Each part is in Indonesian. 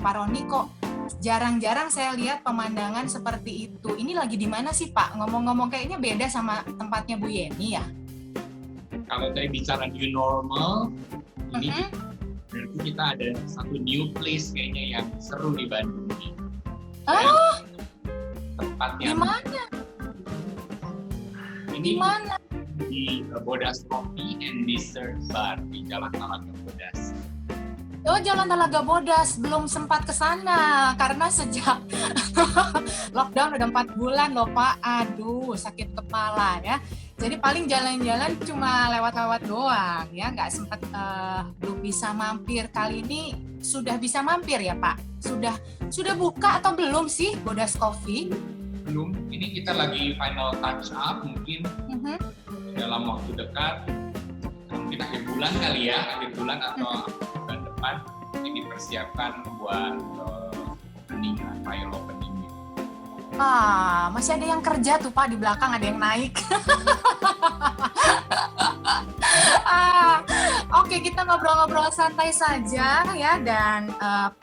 Pak Roni kok jarang-jarang saya lihat pemandangan seperti itu. Ini lagi di mana sih Pak? Ngomong-ngomong kayaknya beda sama tempatnya Bu Yeni ya? Kalau saya bicara new normal, ini berarti kita ada satu new place kayaknya yang seru di Bandung nih. Oh, Tempat di yang mana? Di ini mana? di Bodas Coffee and Dessert Bar di Jalan Talaga Bodas. Oh, Jalan Talaga Bodas, belum sempat ke sana karena sejak lockdown udah 4 bulan loh Pak. Aduh, sakit kepala ya. Jadi paling jalan-jalan cuma lewat-lewat doang ya, nggak sempat belum bisa mampir. Kali ini sudah bisa mampir ya Pak? Sudah buka atau belum sih Bodas Coffee? Belum, ini kita lagi final touch up, mungkin dalam waktu dekat, mungkin akhir bulan kali ya, akhir bulan atau bulan depan ini dipersiapkan buat opening, trial opening. Masih ada yang kerja tuh Pak, di belakang ada yang naik. Oke, kita ngobrol-ngobrol santai saja ya, dan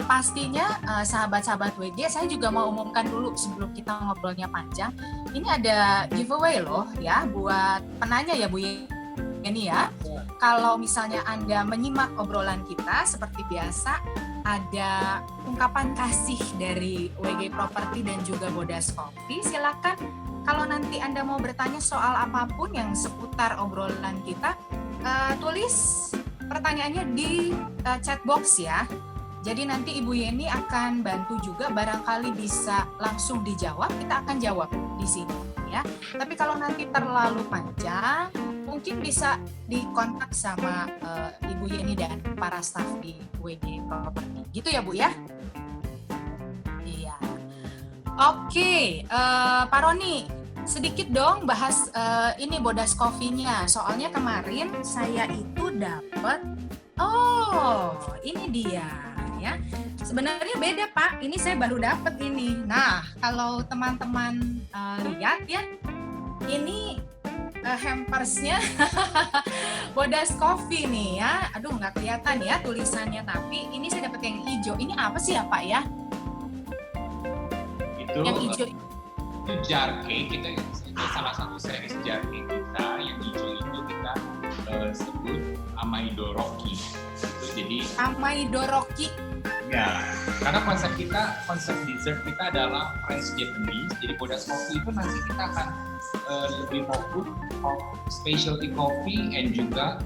pastinya sahabat-sahabat WG, saya juga mau umumkan dulu sebelum kita ngobrolnya panjang. Ini ada giveaway loh ya buat penanya ya Bu Yeni ya. Kalau misalnya Anda menyimak obrolan kita seperti biasa, ada ungkapan kasih dari WG Property dan juga Bodas Coffee. Silakan kalau nanti Anda mau bertanya soal apapun yang seputar obrolan kita, tulis pertanyaannya di chat box ya. Jadi nanti Ibu Yeni akan bantu juga, barangkali bisa langsung dijawab, kita akan jawab di sini ya. Tapi kalau nanti terlalu panjang, mungkin bisa dikontak sama Ibu Yeni dan para staf di WG Property. Gitu ya Bu ya? Iya. Oke, Pak Roni, sedikit dong bahas ini Bodas Coffee-nya. Soalnya kemarin saya itu dapat, ini dia ya. Sebenarnya beda Pak, ini saya baru dapat ini. Nah, kalau teman-teman lihat ya, ini hampersnya Bodas Coffee nih ya. Aduh, nggak kelihatan ya tulisannya, tapi ini saya dapat yang hijau. Ini apa sih ya Pak ya? Yang hijau itu jar cake, itu salah satu series jar cake kita. Yang hijau itu kita sebut Amaidoroki. Itu jadi Amaidoroki. Ya, karena konsep dessert kita adalah French Japanese. Jadi Bodas Coffee itu nanti kita akan lebih fokus specialty coffee and juga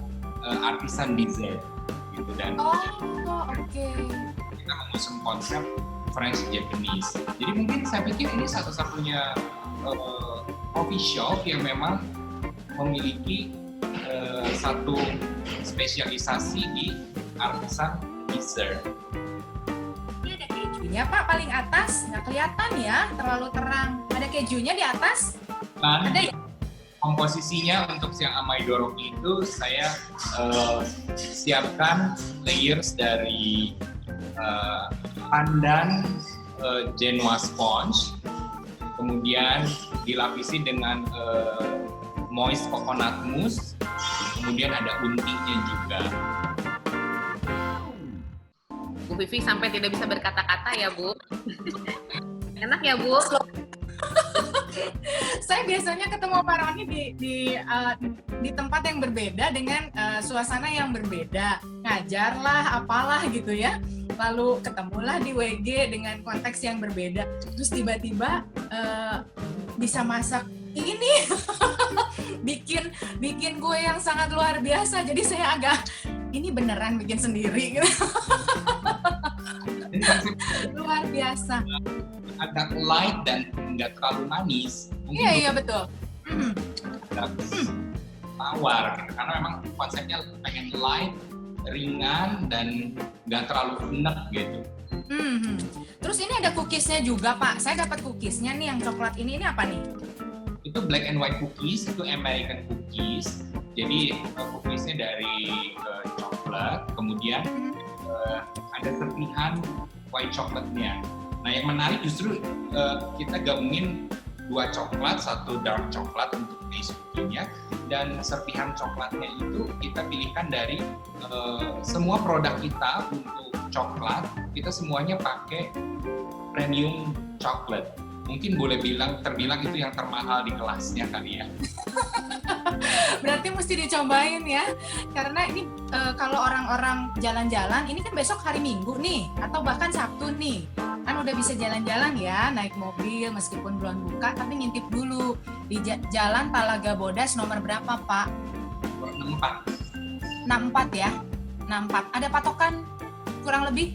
artisan dessert gitu. Dan kita mengusung konsep French Japanese. Jadi mungkin saya pikir ini satu-satunya coffee shop yang memang memiliki satu spesialisasi di artisan dessert. Ini ada kejunya Pak, paling atas, nggak kelihatan ya, terlalu terang. Ada kejunya di atas? Ada ya? Komposisinya untuk yang Amaidoroki itu saya siapkan layers dari pandan Genoa sponge, kemudian dilapisi dengan moist coconut mousse, kemudian ada untinya juga. Bu Vivi sampai tidak bisa berkata-kata ya Bu. Enak ya Bu? Saya biasanya ketemu Pak Roni di tempat yang berbeda dengan suasana yang berbeda, ngajar lah, apalah gitu ya. Lalu ketemulah di WG dengan konteks yang berbeda. Terus tiba-tiba bisa masak ini, bikin kue yang sangat luar biasa. Jadi saya agak ini beneran bikin sendiri. Luar biasa. Agak light dan nggak terlalu manis. Iya betul. Agak tawar gitu. Karena memang konsepnya pengen light, ringan dan nggak terlalu enak gitu. Terus ini ada cookiesnya juga Pak. Saya dapat cookiesnya nih yang coklat ini apa nih? Itu black and white cookies, itu American cookies. Jadi cookiesnya dari coklat, kemudian ada serpihan white chocolate-nya. Nah yang menarik justru kita gabungin 2 coklat, 1 dark coklat untuk base cookie-nya, dan serpihan coklatnya itu kita pilihkan dari semua produk kita untuk coklat, kita semuanya pakai premium coklat. Mungkin boleh terbilang itu yang termahal di kelasnya kali ya. Berarti mesti dicobain ya, karena ini kalau orang-orang jalan-jalan, ini kan besok hari Minggu nih, atau bahkan Sabtu nih, kan udah bisa jalan-jalan ya, naik mobil meskipun belum buka, tapi ngintip dulu di Jalan Talaga Bodas nomor berapa Pak? 64. 64 ya, 64. Ada patokan kurang lebih?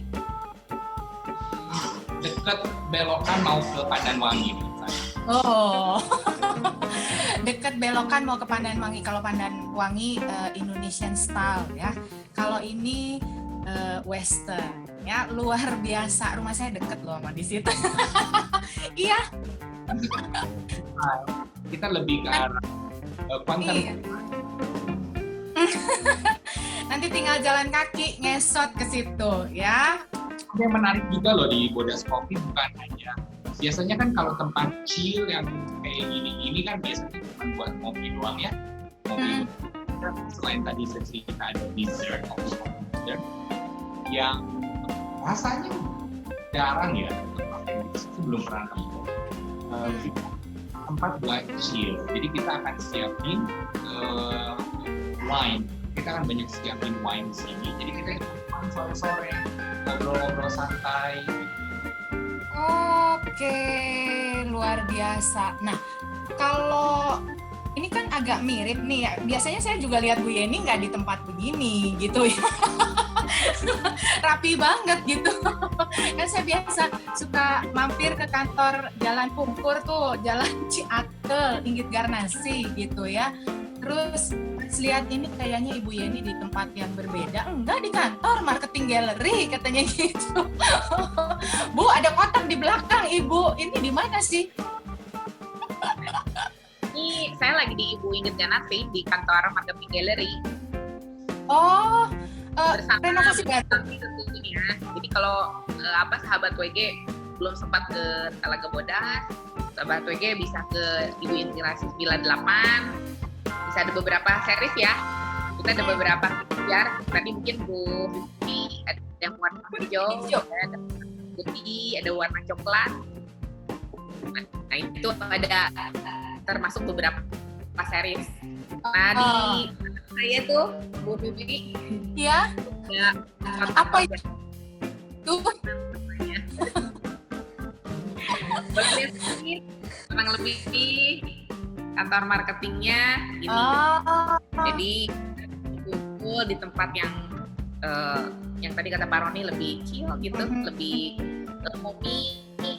Dekat belokan mau ke Pandanwangi. Oh, dekat belokan mau ke Pandanwangi. Kalau Pandanwangi Indonesian style ya. Kalau ini Western ya, luar biasa. Rumah saya deket loh sama di situ. Iya. Kita lebih ke arah Kuantan. Iya. Nanti tinggal jalan kaki ngesot ke situ ya. Yang menarik juga loh di Bodas Coffee bukan hanya biasanya kan kalau tempat chill yang kayak gini kan biasanya cuma buat ngopi doang ya. Ngopi. Selain tadi sesi kita ada dessert, yang rasanya jarang ya. Itu belum pernah nemu. Tempat buat chill. Jadi kita akan siapin wine. Kita akan banyak siapin wine di sini. Jadi kita sore-sore ngobrol-ngobrol santai. Oke, luar biasa. Nah, kalau ini kan agak mirip nih ya. Biasanya saya juga lihat Bu Yeni nggak di tempat begini gitu ya. Rapi banget gitu. Kan saya biasa suka mampir ke kantor Jalan Pungkur tuh, Jalan Ciatel, Inggit Garnasi gitu ya. Terus lihat ini kayaknya Ibu Yeni di tempat yang berbeda. Enggak, di kantor marketing gallery katanya gitu. Bu, ada kotak di belakang Ibu. Ini di mana sih? Ini saya lagi di Ibu Inggit Garnasi di kantor marketing gallery. Oh, Bersama renovasi baru. tentunya. Jadi kalau sahabat WG belum sempat ke Talaga Bodas, sahabat WG bisa ke Ibu Inggit Garnasi 98. Bisa ada beberapa series ya. Kita ada beberapa biar tadi mungkin Bu Vivi ada yang warna hijau, ada putih, ada warna coklat. Nah itu ada termasuk beberapa series. Nah di saya tuh Bu Vivi Ya, ada apa itu? Tuh, boleh lihat sedikit kurang lebih kantor marketingnya ini. Jadi kumpul di tempat yang tadi kata Pak Roni lebih chill gitu, lebih ngopi di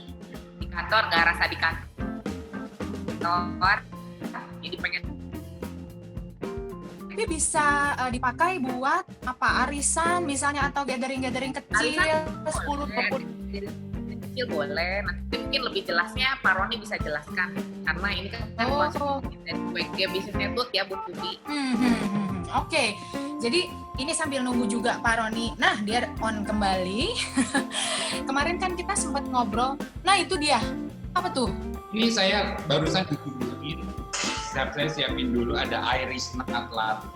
kantor, nggak rasa di kantor. Jadi pengen. Tapi bisa dipakai buat apa? Arisan misalnya atau gathering kecil, 10 kecil boleh, nanti mungkin lebih jelasnya Pak Roni bisa jelaskan karena ini kan konsep dari WG Business Network ya Bu Vivi. Oke, jadi ini sambil nunggu juga Pak Roni. Nah, dia on kembali. Kemarin kan kita sempat ngobrol. Nah, itu dia. Apa tuh? Ini saya barusan dikumpulin. Saya siapin dulu ada Irish Nut Latte.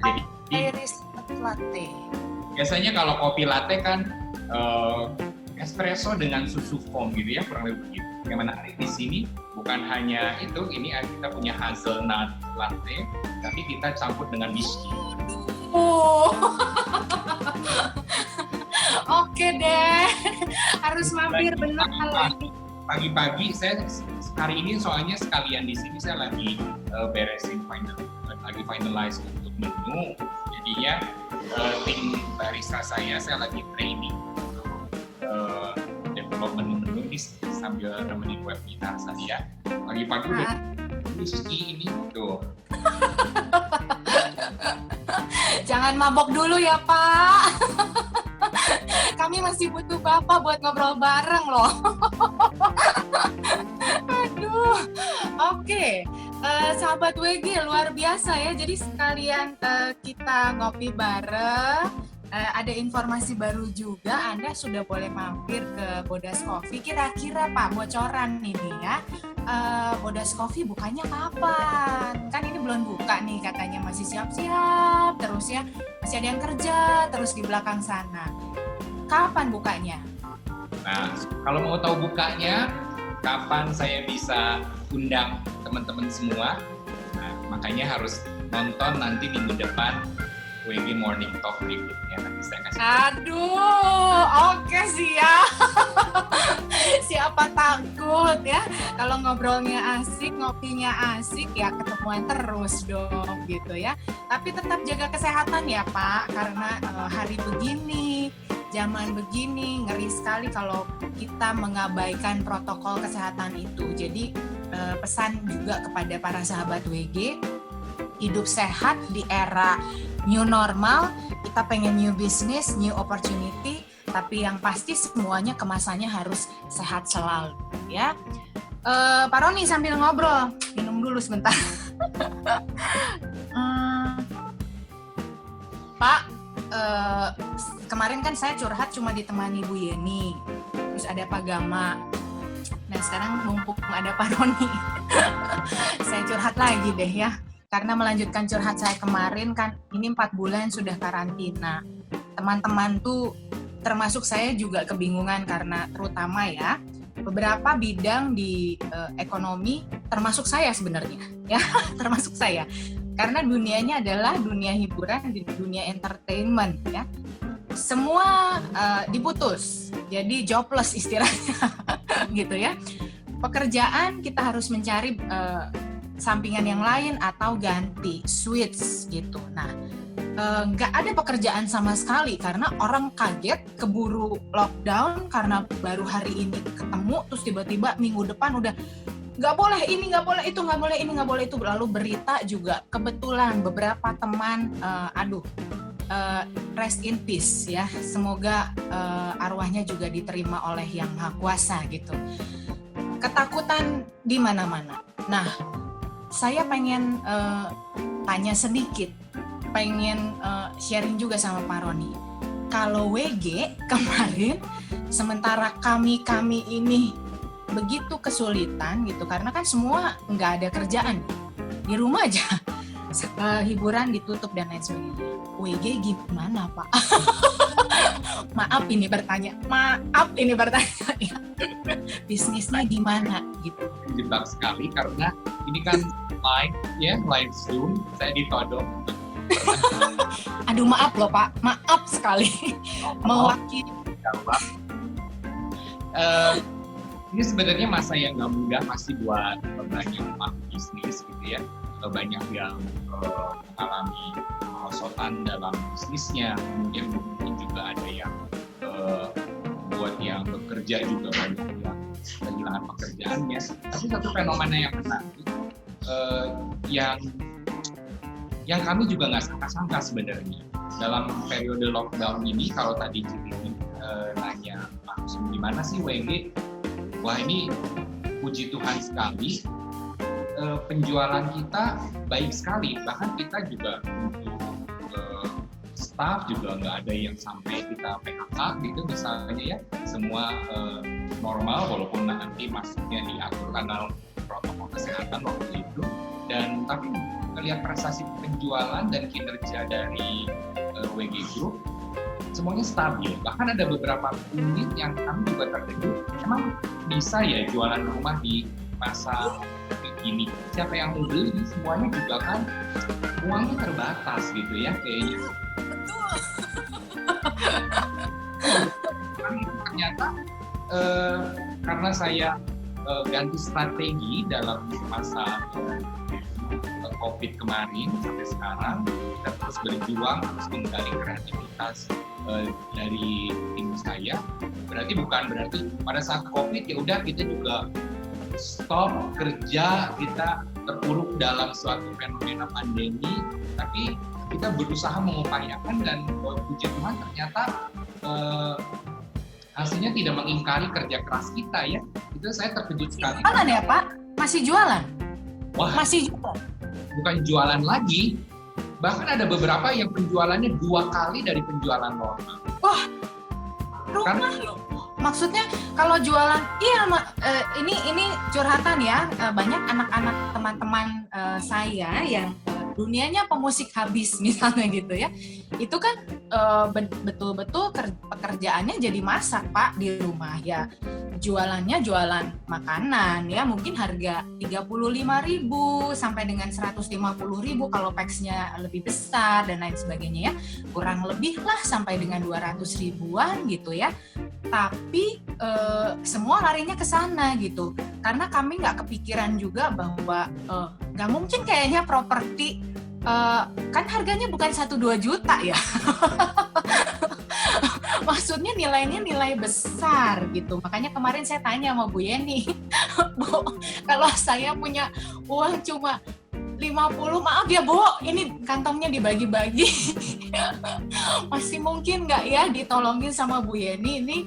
Jadi Irish Nut Latte. Biasanya kalau kopi latte kan espresso dengan susu foam gitu ya, kurang lebih begitu. Yang menarik di sini bukan hanya itu, ini kita punya hazelnut latte, tapi kita campur dengan whiskey. Oh, oke deh, harus mampir benar kalau ini. Pagi-pagi saya hari ini soalnya sekalian di sini saya lagi beresin finalize untuk menu. Jadinya tim barista saya lagi training development menu ini sambil nemenin webinar saya. Pagi-pagi udah whisky ini tuh. Jangan mabok dulu ya Pak. Kami masih butuh Bapak buat ngobrol bareng loh. Aduh, oke. Sahabat WG luar biasa ya. Jadi sekalian kita ngopi bareng. Ada informasi baru juga. Anda sudah boleh mampir ke Bodas Coffee. Kira-kira Pak bocoran ini ya. Bodas Coffee bukanya kapan? Kan ini belum buka nih, katanya masih siap-siap terus ya, masih ada yang kerja terus di belakang sana. Kapan bukanya? Nah, kalau mau tahu bukanya, kapan saya bisa undang teman-teman semua, nah, makanya harus nonton nanti minggu depan WG Morning Talk berikutnya. Nanti saya kasih. Aduh, oke siap. Siapa takut ya, kalau ngobrolnya asik, ngopinya asik ya ketemuan terus dong gitu ya. Tapi tetap jaga kesehatan ya Pak, karena hari begini, zaman begini, ngeri sekali kalau kita mengabaikan protokol kesehatan itu. Jadi pesan juga kepada para sahabat WG, hidup sehat di era new normal. Kita pengen new business, new opportunity, tapi yang pasti semuanya kemasannya harus sehat selalu ya. Pak Roni sambil ngobrol, minum dulu sebentar. Pak, kemarin kan saya curhat cuma ditemani Bu Yeni, terus ada Pak Gama. Nah sekarang mumpung ada Pak Roni, saya curhat lagi deh ya. Karena melanjutkan curhat saya kemarin kan, ini 4 bulan sudah karantina. Teman-teman tuh, termasuk saya juga kebingungan karena terutama ya, beberapa bidang di ekonomi, termasuk saya sebenarnya, ya, termasuk saya. Karena dunianya adalah dunia hiburan, di dunia entertainment, ya. Semua diputus, jadi jobless istilahnya, gitu ya. Pekerjaan kita harus mencari sampingan yang lain atau ganti switch gitu. Nah, nggak ada pekerjaan sama sekali karena orang kaget keburu lockdown karena baru hari ini ketemu, terus tiba-tiba minggu depan udah nggak boleh ini, nggak boleh itu, nggak boleh ini, nggak boleh itu. Lalu berita juga kebetulan beberapa teman, rest in peace ya. Semoga arwahnya juga diterima oleh Yang Maha Kuasa gitu. Ketakutan di mana-mana. Nah, saya pengen tanya sedikit, pengen sharing juga sama Pak Roni. Kalau WG kemarin, sementara kami ini begitu kesulitan gitu, karena kan semua nggak ada kerjaan, di rumah aja, hiburan ditutup dan lain sebagainya. WG gimana Pak? Maaf ini bertanya ya. Bisnisnya gimana gitu? Jebak sekali karena ini kan live Zoom, saya ditodong. Aduh maaf loh Pak, maaf sekali. Mewakili. Ini sebenarnya masa yang nggak mudah masih buat banyak bisnis gitu ya. Banyak yang mengalami kerosotan dalam bisnisnya, kemudian mungkin juga ada yang buat yang bekerja juga banyak yang kehilangan pekerjaannya. Tapi satu fenomena yang menarik yang kami juga nggak sangka-sangka sebenarnya dalam periode lockdown ini. Kalau tadi Citi nanya langsung gimana sih WG, wah ini puji Tuhan sekali, penjualan kita baik sekali, bahkan kita juga untuk staff juga nggak ada yang sampai kita PHK gitu misalnya ya, semua normal walaupun nanti masuknya diatur karena protokol kesehatan waktu itu. Dan tapi melihat prestasi penjualan dan kinerja dari WG Group semuanya stabil. Bahkan ada beberapa unit yang kami juga terkejut, emang bisa ya jualan rumah di masa ini, siapa yang mau beli? Semuanya juga kan uangnya terbatas gitu ya kayaknya. Betul. Ternyata karena saya ganti strategi dalam masa COVID kemarin sampai sekarang, kita terus berjuang, terus menggali kreativitas dari tim saya. Bukan berarti pada saat COVID ya udah kita juga stop kerja, kita terpuruk dalam suatu fenomena pandemi, tapi kita berusaha mengupayakan dan puji Tuhan ternyata hasilnya tidak mengingkari kerja keras kita ya. Itu saya terkejut sekali. Jualan ya Pak? Masih jualan? Wah, masih jualan? Bukan jualan lagi, bahkan ada beberapa yang penjualannya 2 kali dari penjualan normal. Wah, rumah loh. Maksudnya kalau jualan, iya ini curhatan ya, banyak anak-anak teman-teman saya yang dunianya pemusik habis misalnya gitu ya, itu kan betul-betul pekerjaannya jadi masak Pak di rumah ya, jualannya jualan makanan ya, mungkin harga 35.000 sampai dengan 150.000 kalau packsnya lebih besar dan lain sebagainya ya, kurang lebih lah sampai dengan 200 ribuan gitu ya. Tapi semua larinya ke sana gitu, karena kami nggak kepikiran juga bahwa nggak mungkin kayaknya properti kan harganya bukan 1-2 juta ya. Maksudnya nilainya nilai besar gitu. Makanya kemarin saya tanya sama Bu Yeni, Bu, kalau saya punya uang cuma 50, maaf ya Bu, ini kantongnya dibagi-bagi. Masih mungkin nggak ya ditolongin sama Bu Yeni ini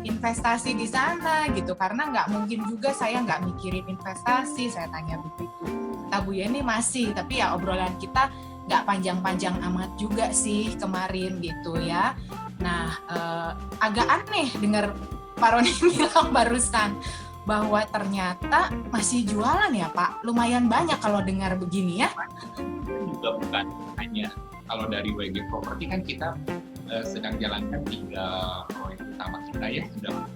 investasi di sana gitu, karena nggak mungkin juga saya nggak mikirin investasi, saya tanya begitu. Kata Bu Yeni masih, tapi ya obrolan kita nggak panjang-panjang amat juga sih kemarin gitu ya. Nah agak aneh dengar Pak Roni bilang barusan bahwa ternyata masih jualan ya Pak, lumayan banyak kalau dengar begini ya. Juga bukan hanya kalau dari WG Property kan kita sedang jalankan 3 proyek utama kita ya, sedang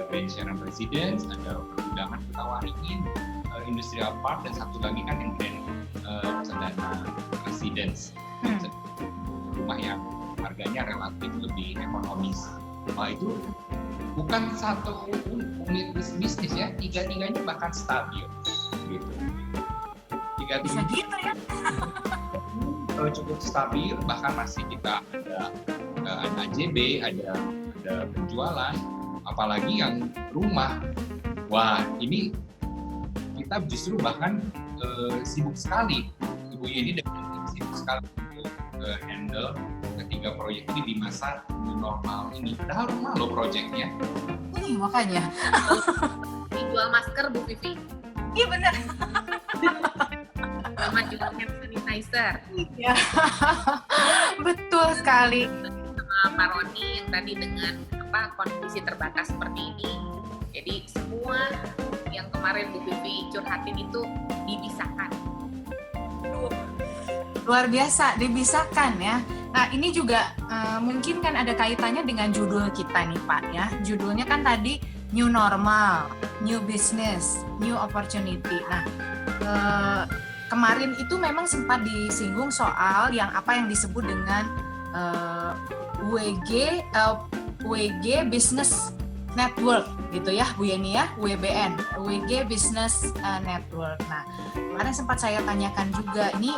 Grand Sharon Residence, ada pergudangan kita Waringin, Industrial Park, dan satu lagi kan yang Grand Cendana Residence, rumah yang harganya relatif lebih ekonomis. Nah itu bukan satu unit bisnis ya, tiga-tiganya bahkan stabil gitu. Bisa gitu ya. Cukup stabil, bahkan masih kita ada AJB, ada penjualan, apalagi yang rumah. Wah, ini kita justru bahkan sibuk sekali. Ibu Yeni dan sibuk sekali untuk handle ketiga proyek ini di masa normal ini. Padahal rumah loh proyeknya. Makanya. Dijual masker Bu Vivi. Iya benar. Sama jual hand sanitizer. Ya, betul sekali. Sama Pak Roni yang tadi dengan kondisi terbatas seperti ini. Jadi semua yang kemarin Bu Vivi curhatin itu dibisahkan. Luar biasa, dibisahkan ya. Nah ini juga mungkin kan ada kaitannya dengan judul kita nih Pak ya. Judulnya kan tadi New Normal, New Business, New Opportunity. Nah kemarin itu memang sempat disinggung soal yang disebut dengan WG Business Network gitu ya Bu Yeni ya, WBN, WG Business Network. Nah kemarin sempat saya tanyakan juga ini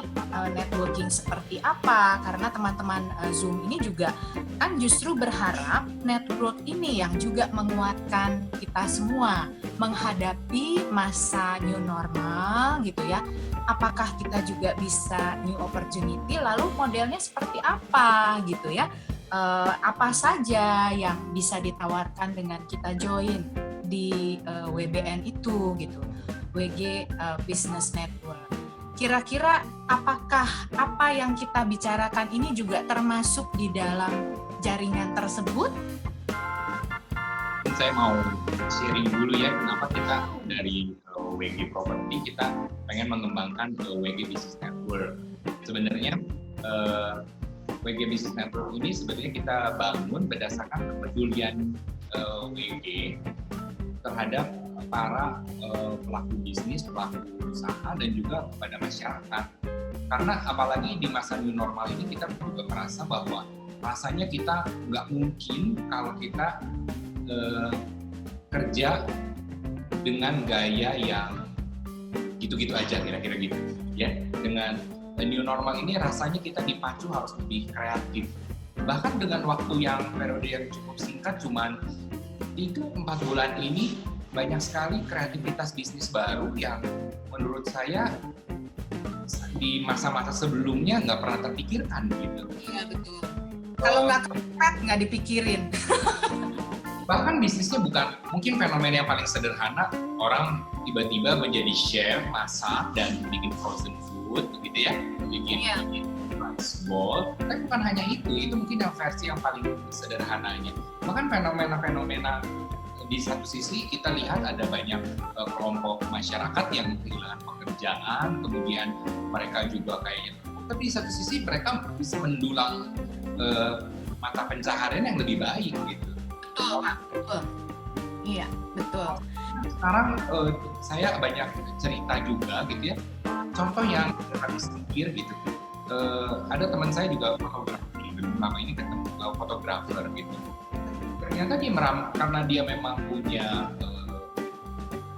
networking seperti apa, karena teman-teman Zoom ini juga kan justru berharap network ini yang juga menguatkan kita semua menghadapi masa new normal gitu ya. Apakah kita juga bisa new opportunity, lalu modelnya seperti apa gitu ya. Apa saja yang bisa ditawarkan dengan kita join di WBN itu gitu, WG Business Network. Kira-kira apakah apa yang kita bicarakan ini juga termasuk di dalam jaringan tersebut? Saya mau sharing dulu ya, kenapa kita dari WG Property kita pengen mengembangkan WG Business Network. Sebenarnya WG Business Network ini sebenarnya kita bangun berdasarkan kepedulian WG terhadap para pelaku bisnis, pelaku usaha, dan juga kepada masyarakat. Karena apalagi di masa new normal ini kita juga merasa bahwa rasanya kita nggak mungkin kalau kita kerja dengan gaya yang gitu-gitu aja, kira-kira gitu ya. Dengan new normal ini rasanya kita dipacu harus lebih kreatif. Bahkan dengan waktu yang periode yang cukup singkat, cuman 3-4 bulan ini banyak sekali kreativitas bisnis baru yang menurut saya di masa-masa sebelumnya nggak pernah terpikirkan gitu. Iya betul. Kalau nggak kepet nggak dipikirin. Bahkan bisnisnya bukan, mungkin fenomena yang paling sederhana, orang tiba-tiba menjadi chef, masak, dan bikin frozen food gitu ya, bikin contrast, bold. Tapi bukan hanya itu mungkin yang versi yang paling sederhananya. Bahkan fenomena-fenomena di satu sisi kita lihat ada banyak kelompok masyarakat yang kehilangan pekerjaan, kemudian mereka juga kayaknya, tapi di satu sisi mereka bisa mendulang mata pencaharian yang lebih baik gitu. Betul, Pak. Betul. Iya, betul. Sekarang saya banyak cerita juga gitu ya. Contoh yang habis pikir gitu. Ada teman saya juga fotografer, lama ini ketemu fotografer gitu. Ternyata dia karena dia memang punya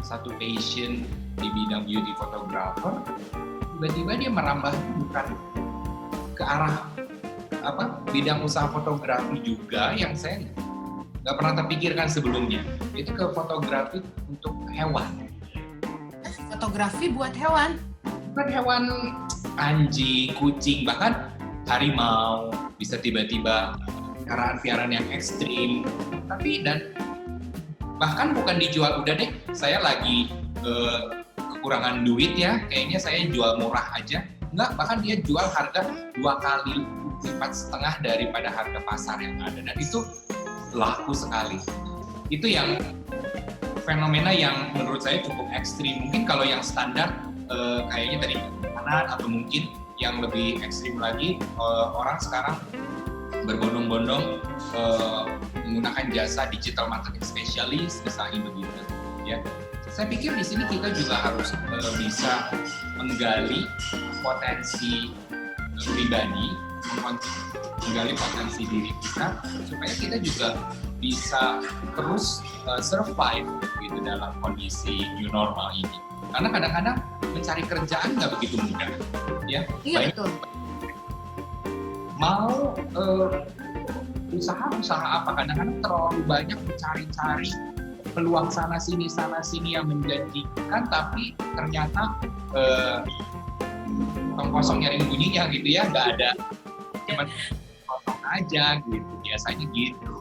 satu passion di bidang beauty photographer, tiba-tiba dia merambah bukan ke arah bidang usaha fotografi juga yang saya nggak pernah terpikirkan sebelumnya. Itu ke fotografi untuk hewan. Fotografi buat hewan? Bukan hewan anjing, kucing, bahkan harimau, bisa tiba-tiba piaraan-piaraan yang ekstrim. Tapi dan bahkan bukan dijual, udah deh saya lagi kekurangan duit ya, kayaknya saya jual murah aja. Enggak, bahkan dia jual harga 2 kali lipat setengah daripada harga pasar yang ada, dan itu laku sekali. Itu yang fenomena yang menurut saya cukup ekstrim. Mungkin kalau yang standar kayaknya tadi makanan, atau mungkin yang lebih ekstrim lagi orang sekarang berbondong-bondong menggunakan jasa digital marketing specialist misalnya begitu ya. Saya pikir di sini kita juga harus bisa menggali potensi pribadi, menggali potensi diri kita supaya kita juga bisa terus survive gitu dalam kondisi new normal ini. Karena kadang-kadang mencari kerjaan nggak begitu mudah, ya. Iya, betul. Mau usaha apa, kadang-kadang terlalu banyak mencari-cari peluang sana sini yang menjanjikan, tapi ternyata kosong nyaring bunyinya gitu ya, nggak ada, cuma kosong aja gitu, biasanya gitu.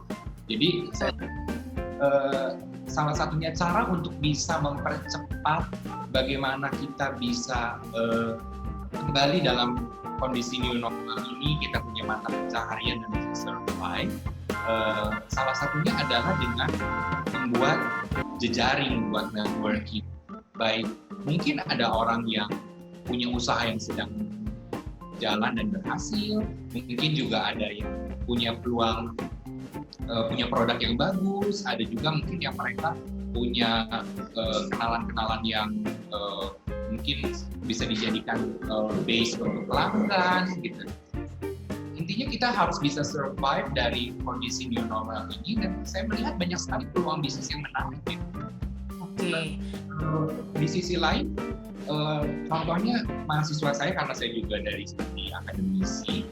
Jadi salah satunya cara untuk bisa mempercepat bagaimana kita bisa kembali dalam kondisi new normal ini, kita punya mata pencaharian dan bisa survive. Salah satunya adalah dengan membuat jejaring, buat networking. Baik, mungkin ada orang yang punya usaha yang sedang jalan dan berhasil, mungkin juga ada yang punya peluang, punya produk yang bagus, ada juga mungkin yang mereka punya kenalan-kenalan yang mungkin bisa dijadikan base untuk pelanggan gitu. Intinya kita harus bisa survive dari kondisi new normal ini, dan saya melihat banyak sekali peluang bisnis yang menarik gitu. Oke. Di sisi lain, contohnya mahasiswa saya, karena saya juga dari segi akademisi,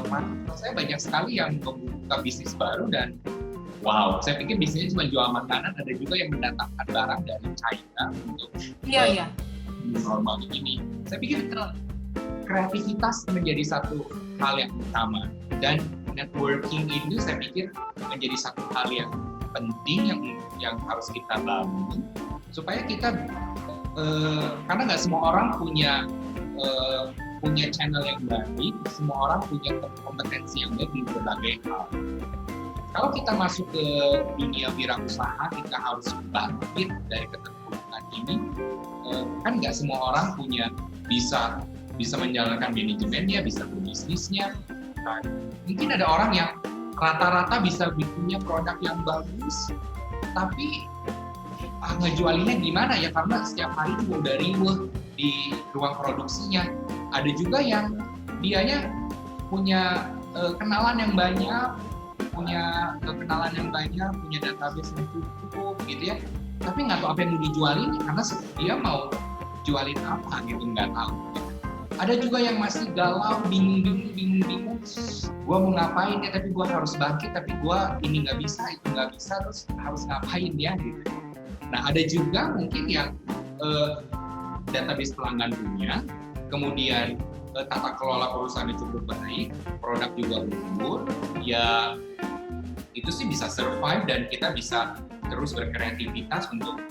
mahasiswa saya banyak sekali yang membuka bisnis baru, dan wow, saya pikir bisnisnya cuma jual makanan, ada juga yang mendatangkan barang dari China untuk normal ini. Saya pikir kreativitas menjadi satu hal yang utama, dan networking itu saya pikir menjadi satu hal yang penting yang harus kita bangun supaya kita karena nggak semua orang punya channel yang baik, semua orang punya kompetensi yang baik di berbagai hal. Kalau kita masuk ke dunia wirausaha, kita harus bangkit dari keterpurukan ini. Kan nggak semua orang bisa menjalankan manajemennya, bisa berbisnisnya. Nah, mungkin ada orang yang rata-rata bisa punya produk yang bagus, tapi ngejualinnya gimana ya, karena setiap hari itu udah riuh di ruang produksinya. Ada juga yang dianya punya kenalan yang banyak, punya database yang cukup gitu ya, tapi nggak tahu apa yang mau dijualin karena dia mau jualin apa gitu, nggak tahu gitu. Ada juga yang masih galau, bingung, gue mau ngapain ya, tapi gue harus bangkit, tapi gue ini nggak bisa, itu nggak bisa, terus harus ngapain ya gitu. Nah, ada juga mungkin yang database pelanggan punya, kemudian tata kelola perusahaannya cukup baik, produk juga unggul, ya itu sih bisa survive, dan kita bisa terus berkreativitas untuk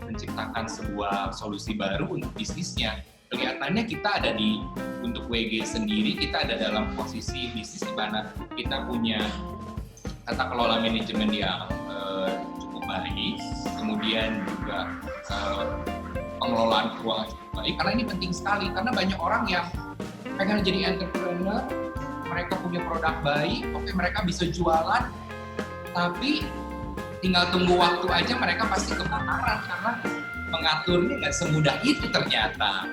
menciptakan sebuah solusi baru untuk bisnisnya. kelihatannya kita ada untuk WG sendiri, kita ada dalam posisi bisnis di mana kita punya tata kelola manajemen yang cukup baik, kemudian juga pengelolaan keuangan cukup baik, karena ini penting sekali, karena banyak orang yang pengen jadi entrepreneur, mereka punya produk baik, oke mereka bisa jualan, tapi tinggal tunggu waktu aja mereka pasti kebakaran karena mengaturnya nggak semudah itu ternyata.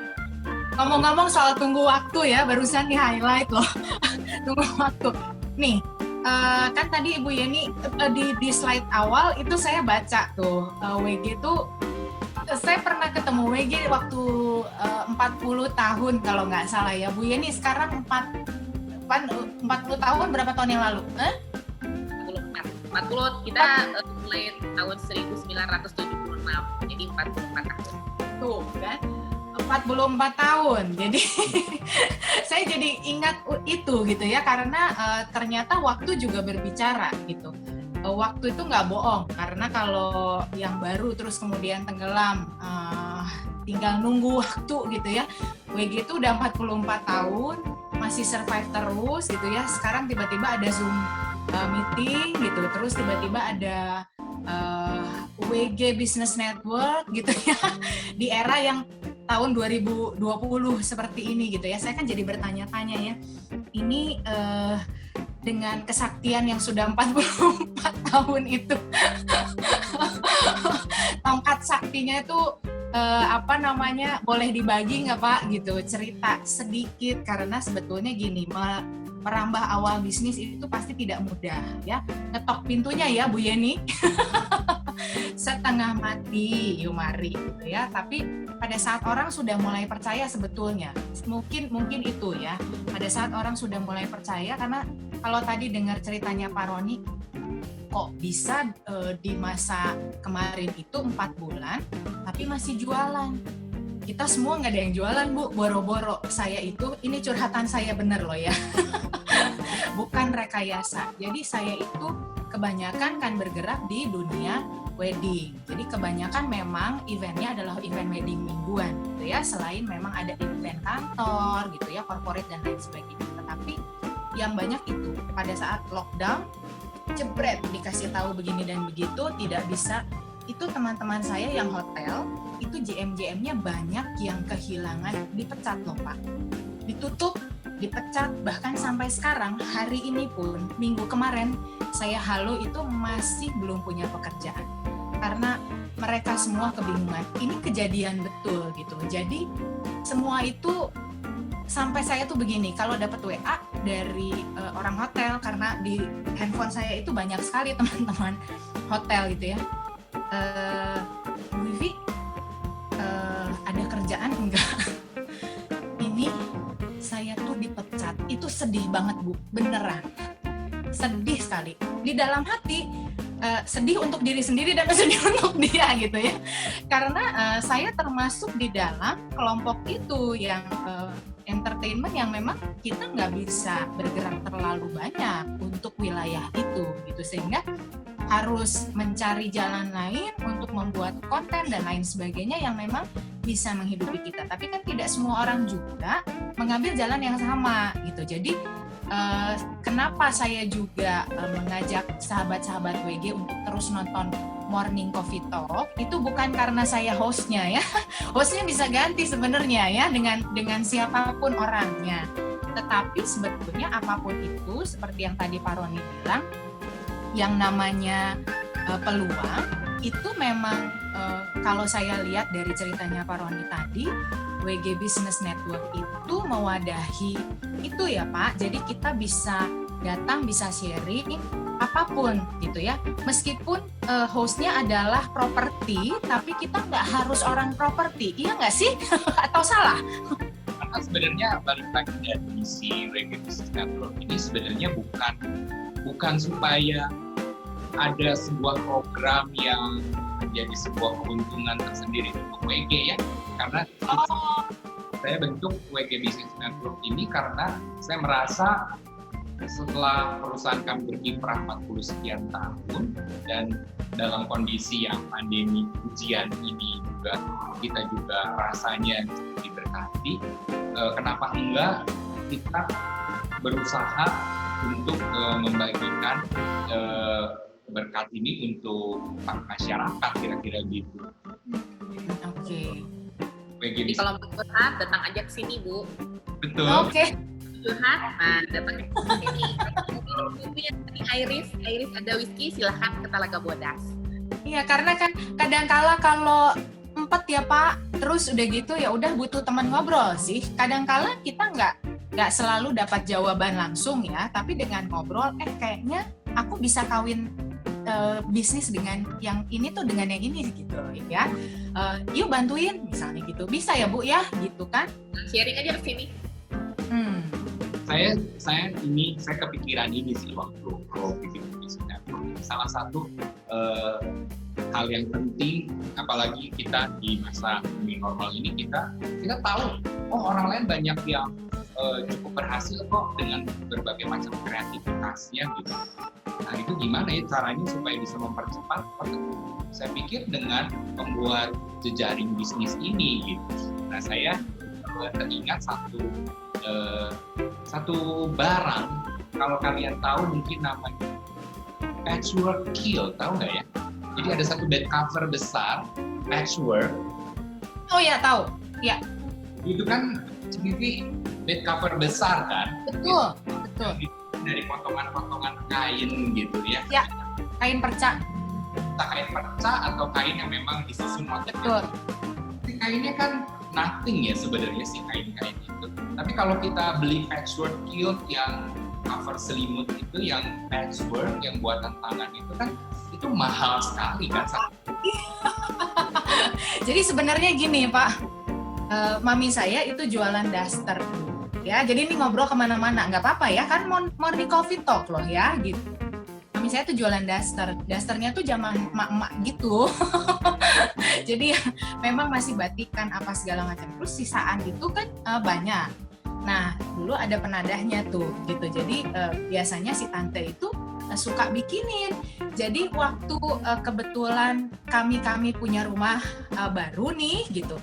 Ngomong-ngomong soal tunggu waktu ya, barusan di highlight loh. Tunggu waktu. Nih, kan tadi Ibu Yeni di slide awal itu saya baca tuh WG tuh, saya pernah ketemu WG waktu 40 tahun kalau nggak salah ya. Bu Yeni sekarang 40 tahun, berapa tahun yang lalu? 40, kita mulai tahun 1976, jadi 44 tahun. Tuh kan, 44 tahun. Jadi saya jadi ingat itu gitu ya, karena ternyata waktu juga berbicara gitu. Waktu itu nggak bohong, karena kalau yang baru terus kemudian tenggelam, tinggal nunggu waktu gitu ya. WG itu udah 44 tahun, masih survive terus gitu ya. Sekarang tiba-tiba ada Zoom meeting gitu, terus tiba-tiba ada WG Business Network gitu ya, di era yang tahun 2020 seperti ini gitu ya. Saya kan jadi bertanya-tanya ya, ini dengan kesaktian yang sudah 44 tahun itu tongkat saktinya itu boleh dibagi nggak Pak gitu, cerita sedikit, karena sebetulnya gini, merambah awal bisnis itu pasti tidak mudah ya. Ngetok pintunya ya Bu Yeni setengah mati, yuk mari gitu ya. Tapi pada saat orang sudah mulai percaya sebetulnya, mungkin itu ya, pada saat orang sudah mulai percaya, karena kalau tadi dengar ceritanya Pak Roni, kok bisa di masa kemarin itu 4 bulan tapi masih jualan. Kita semua nggak ada yang jualan Bu, boro-boro. Saya itu, ini curhatan saya bener loh ya, bukan rekayasa. Jadi saya itu kebanyakan kan bergerak di dunia wedding. Jadi kebanyakan memang eventnya adalah event wedding mingguan gitu ya, selain memang ada event kantor gitu ya, corporate dan lain sebagainya. Tetapi yang banyak itu pada saat lockdown, jebret dikasih tahu begini dan begitu, tidak bisa. Itu teman-teman saya yang hotel, itu GM-GM-nya banyak yang kehilangan, dipecat loh Pak. Ditutup, dipecat, bahkan sampai sekarang, hari ini pun, minggu kemarin, saya halo itu masih belum punya pekerjaan. Karena mereka semua kebingungan. Ini kejadian betul gitu. Jadi semua itu, sampai saya tuh begini, kalau dapat WA dari orang hotel, karena di handphone saya itu banyak sekali teman-teman hotel gitu ya. Bu Vivi, ada kerjaan enggak? Ini saya tuh dipecat. Itu sedih banget Bu, beneran. Sedih sekali. Di dalam hati, sedih untuk diri sendiri dan sedih untuk dia gitu ya. Karena saya termasuk di dalam kelompok itu yang entertainment yang memang kita nggak bisa bergerak terlalu banyak untuk wilayah itu gitu, sehingga harus mencari jalan lain untuk membuat konten dan lain sebagainya yang memang bisa menghidupi kita. Tapi kan tidak semua orang juga mengambil jalan yang sama gitu. Jadi kenapa saya juga mengajak sahabat-sahabat WG untuk terus nonton Morning Coffee Talk, itu bukan karena saya hostnya ya. Hostnya bisa ganti sebenarnya ya dengan siapapun orangnya. Tetapi sebetulnya apapun itu, seperti yang tadi Pak Roni bilang, yang namanya peluang itu memang kalau saya lihat dari ceritanya Pak Roni tadi, WG Business Network itu mewadahi itu ya Pak. Jadi kita bisa datang, bisa sharing apapun gitu ya. Meskipun hostnya adalah properti, tapi kita nggak harus orang properti, iya nggak sih? Atau salah? Karena sebenarnya balik lagi dari si WG Business Network ini sebenarnya bukan supaya ada sebuah program yang menjadi sebuah keuntungan tersendiri untuk WG ya. Karena saya bentuk WG Business Network ini karena saya merasa setelah perusahaan kami berkiprah 40 sekian tahun dan dalam kondisi yang pandemi ujian ini juga kita juga rasanya diberkati hati, kenapa enggak kita berusaha untuk membagikan berkat ini untuk masyarakat, kira-kira gitu. Oke. Jadi kalau mau curhat, datang aja ke sini, Bu. Betul. Oke. Curhat, nah datang ke sini. Kalau yang tadi Iris ada whisky, silahkan ke Talaga Bodas. Iya, karena kan kadangkala kalau empat ya Pak, terus udah gitu ya udah butuh teman ngobrol sih. Kadangkala kita nggak selalu dapat jawaban langsung ya, tapi dengan ngobrol, kayaknya aku bisa kawin bisnis dengan yang ini tuh dengan yang ini gitu ya. Yuk bantuin misalnya gitu, bisa ya Bu ya, gitu kan? Sharing aja ke sini. Saya kepikiran ini sih waktu bikin bisnis network. Salah satu hal yang penting, apalagi kita di masa new normal ini, kita tahu orang lain banyak yang cukup berhasil kok dengan berbagai macam kreativitasnya gitu. Nah itu gimana ya caranya supaya bisa mempercepat? Saya pikir dengan membuat jejaring bisnis ini gitu. Nah saya teringat satu barang, kalau kalian tahu mungkin namanya Patchwork Quilt, tahu nggak ya? Jadi ada satu bed cover besar patchwork. Oh ya tahu, ya. Itu kan seperti bed cover besar kan? Betul. Dari potongan-potongan kain gitu ya. Ya, kain perca. Entah kain perca atau kain yang memang disusun motif. Betul. Kainnya kan nothing ya sebenarnya sih kain-kain itu. Tapi kalau kita beli patchwork quilt yang cover selimut itu, yang patchwork, yang buatan tangan itu kan, itu mahal sekali kan. Jadi sebenarnya gini Pak, mami saya itu jualan daster. Ya, jadi ini ngobrol kemana-mana, nggak apa-apa ya, kan morning coffee talk loh ya, gitu. Mami saya tuh jualan daster, dasternya tuh zaman emak-emak gitu. Jadi memang masih batikan apa segala macam. Terus sisaan itu kan banyak. Nah, dulu ada penadahnya tuh, gitu. Jadi biasanya si tante itu suka bikinin. Jadi waktu kebetulan kami punya rumah baru nih, gitu.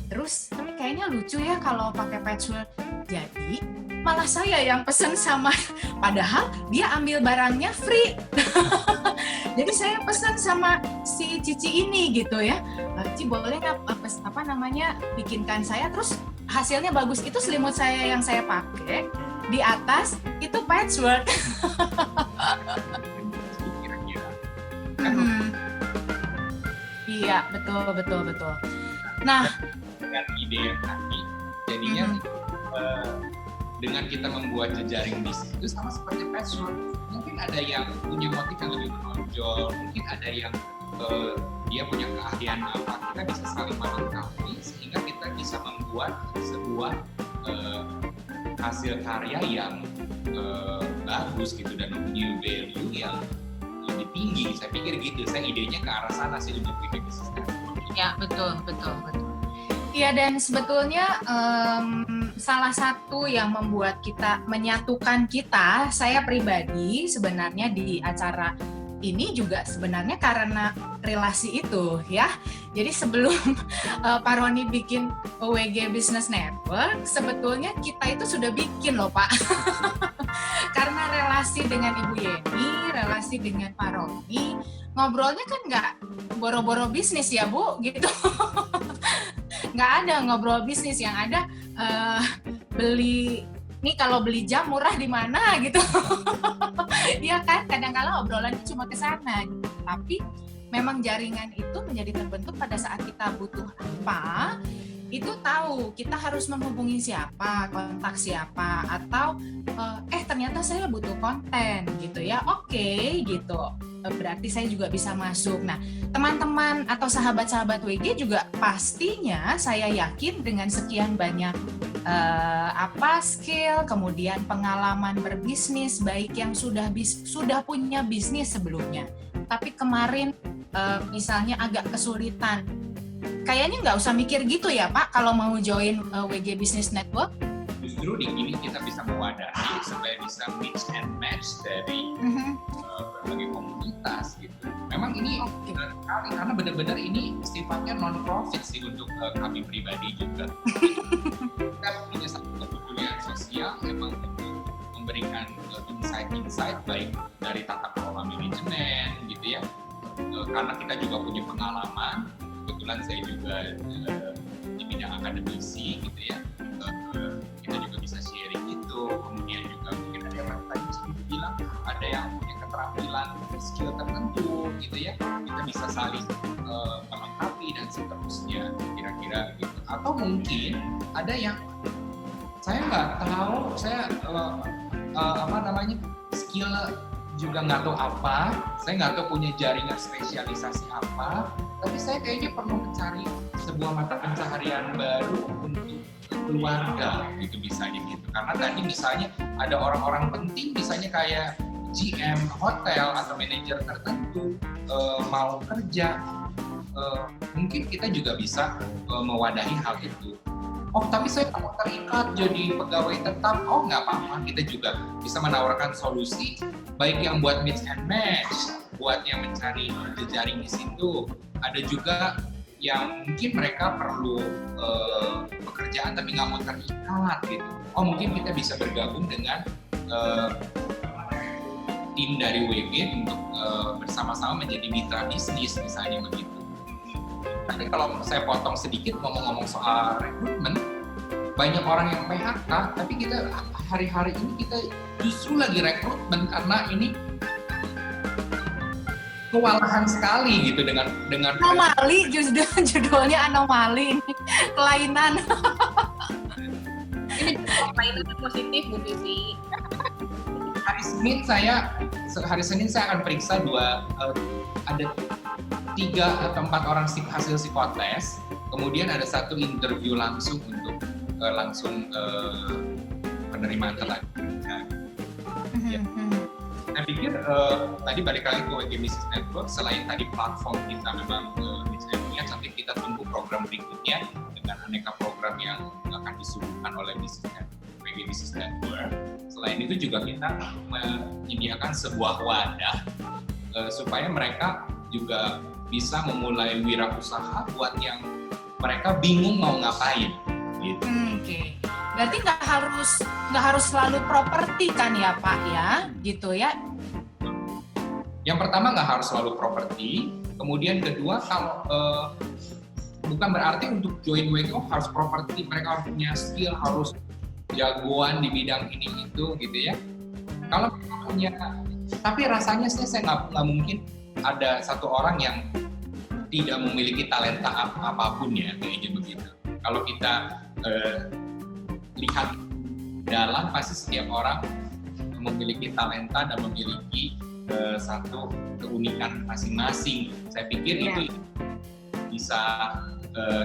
Terus kayaknya lucu ya kalau pakai patchwork. Jadi malah saya yang pesen sama, padahal dia ambil barangnya free. Jadi saya pesan sama si Cici ini gitu ya, Cici boleh nggak bikinkan saya, terus hasilnya bagus. Itu selimut saya yang saya pakai, di atas itu patchwork. Iya, betul. Nah, dengan ide yang tadi, jadinya dengan kita membuat jejaring bisnis itu sama seperti patchwork. Mungkin ada yang punya motif yang lebih menonjol, mungkin ada yang dia punya keahlian apa, kita bisa saling melengkapi sehingga kita bisa membuat sebuah hasil karya yang bagus gitu dan mempunyai value yang lebih tinggi. Saya pikir gitu, saya idenya ke arah sana sih untuk bikin bisnis. Ya, betul. Iya, dan sebetulnya salah satu yang membuat kita menyatukan kita, saya pribadi sebenarnya di acara ini juga sebenarnya karena relasi itu ya. Jadi sebelum Pak Roni bikin OWG Business Network, sebetulnya kita itu sudah bikin loh Pak. Karena relasi dengan Ibu Yeni, relasi dengan Pak Roni, ngobrolnya kan nggak boro-boro bisnis ya Bu, gitu. Nggak ada ngobrol bisnis, yang ada beli nih, kalau beli jam murah di mana gitu. Iya kan, kadang-kala obrolannya cuma ke sana gitu. Tapi memang jaringan itu menjadi terbentuk pada saat kita butuh apa, itu tahu kita harus menghubungi siapa, kontak siapa, atau ternyata saya butuh konten gitu ya, oke, gitu, berarti saya juga bisa masuk. Nah, teman-teman atau sahabat-sahabat WG juga pastinya saya yakin dengan sekian banyak skill, kemudian pengalaman berbisnis, baik yang sudah punya bisnis sebelumnya, tapi kemarin misalnya agak kesulitan. Kayaknya nggak usah mikir gitu ya Pak kalau mau join WG Business Network. Justru di sini kita bisa mewadahi supaya bisa mix and match dari berbagai komunitas gitu. Memang ini benar sekali, karena benar-benar ini sifatnya non-profit sih untuk kami pribadi juga. baik dari tata kelola manajemen gitu ya, karena kita juga punya pengalaman. Kebetulan saya juga di bidang akademisi gitu ya, kita juga bisa sharing itu. Kemudian juga mungkin ada yang tadi seperti bilang, ada yang punya keterampilan skill tertentu gitu ya, kita bisa saling melengkapi dan seterusnya kira-kira gitu. Atau mungkin ada yang saya nggak tahu, saya skill juga nggak tahu apa, saya nggak tahu punya jaringan spesialisasi apa, tapi saya kayaknya perlu mencari sebuah mata pencaharian baru untuk keluarga gitu misalnya gitu. Karena tadi misalnya ada orang-orang penting misalnya kayak GM hotel atau manajer tertentu mau kerja, mungkin kita juga bisa mewadahi hal itu. Oh tapi saya tak terikat jadi pegawai tetap, oh nggak apa-apa, kita juga bisa menawarkan solusi baik yang buat mix and match, buat yang mencari jejaring di situ. Ada juga yang mungkin mereka perlu pekerjaan tapi nggak mau terikat gitu. Oh mungkin kita bisa bergabung dengan tim dari WG untuk bersama-sama menjadi mitra bisnis misalnya begitu. Nanti kalau saya potong sedikit ngomong-ngomong soal rekrutmen, banyak orang yang PHK, tapi kita hari-hari ini kita justru lagi rekrutmen karena ini kewalahan sekali gitu dengan anomali, justru judulnya anomali ini, kelainan. Ini kelainan positif Bu Vivi. Hari Senin saya akan periksa ada 3 atau 4 orang hasil psikotes, kemudian ada 1 interview langsung untuk penerimaan tenaga kerja. Ya. Saya pikir tadi balik lagi ke WG Business Network, selain tadi platform kita memang misalnya cantik, kita tunggu program berikutnya dengan aneka program yang akan disuguhkan oleh WG Business Network. Selain itu juga kita menyediakan sebuah wadah supaya mereka juga bisa memulai wirausaha buat yang mereka bingung mau ngapain gitu. Oke. Berarti nggak harus selalu properti kan ya Pak ya, gitu ya? Yang pertama nggak harus selalu properti, kemudian kedua kalau bukan berarti untuk join WGO harus properti, mereka harus punya skill, harus jagoan di bidang ini itu gitu ya. Kalau punya, tapi rasanya saya nggak mungkin ada satu orang yang tidak memiliki talenta apapun ya, kayaknya begitu. Kalau kita lihat dalam, pasti setiap orang memiliki talenta dan memiliki satu keunikan masing-masing. Saya pikir itu bisa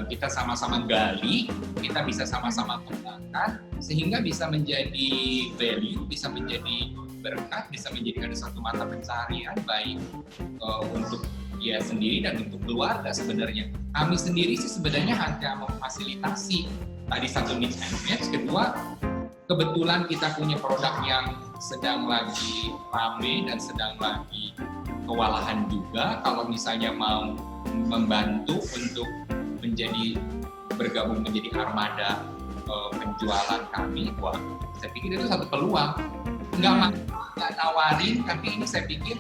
kita sama-sama gali, kita bisa sama-sama kembangkan, sehingga bisa menjadi value, bisa menjadi berkat, bisa menjadi ada satu mata pencaharian baik untuk dia sendiri dan untuk keluarga. Sebenarnya kami sendiri sih sebenarnya hanya memfasilitasi tadi satu mix and match, kedua kebetulan kita punya produk yang sedang lagi rame dan sedang lagi kewalahan juga. Kalau misalnya mau membantu untuk bergabung menjadi armada penjualan kami, wah saya pikir itu satu peluang. Nggak nawarin, tapi ini saya pikir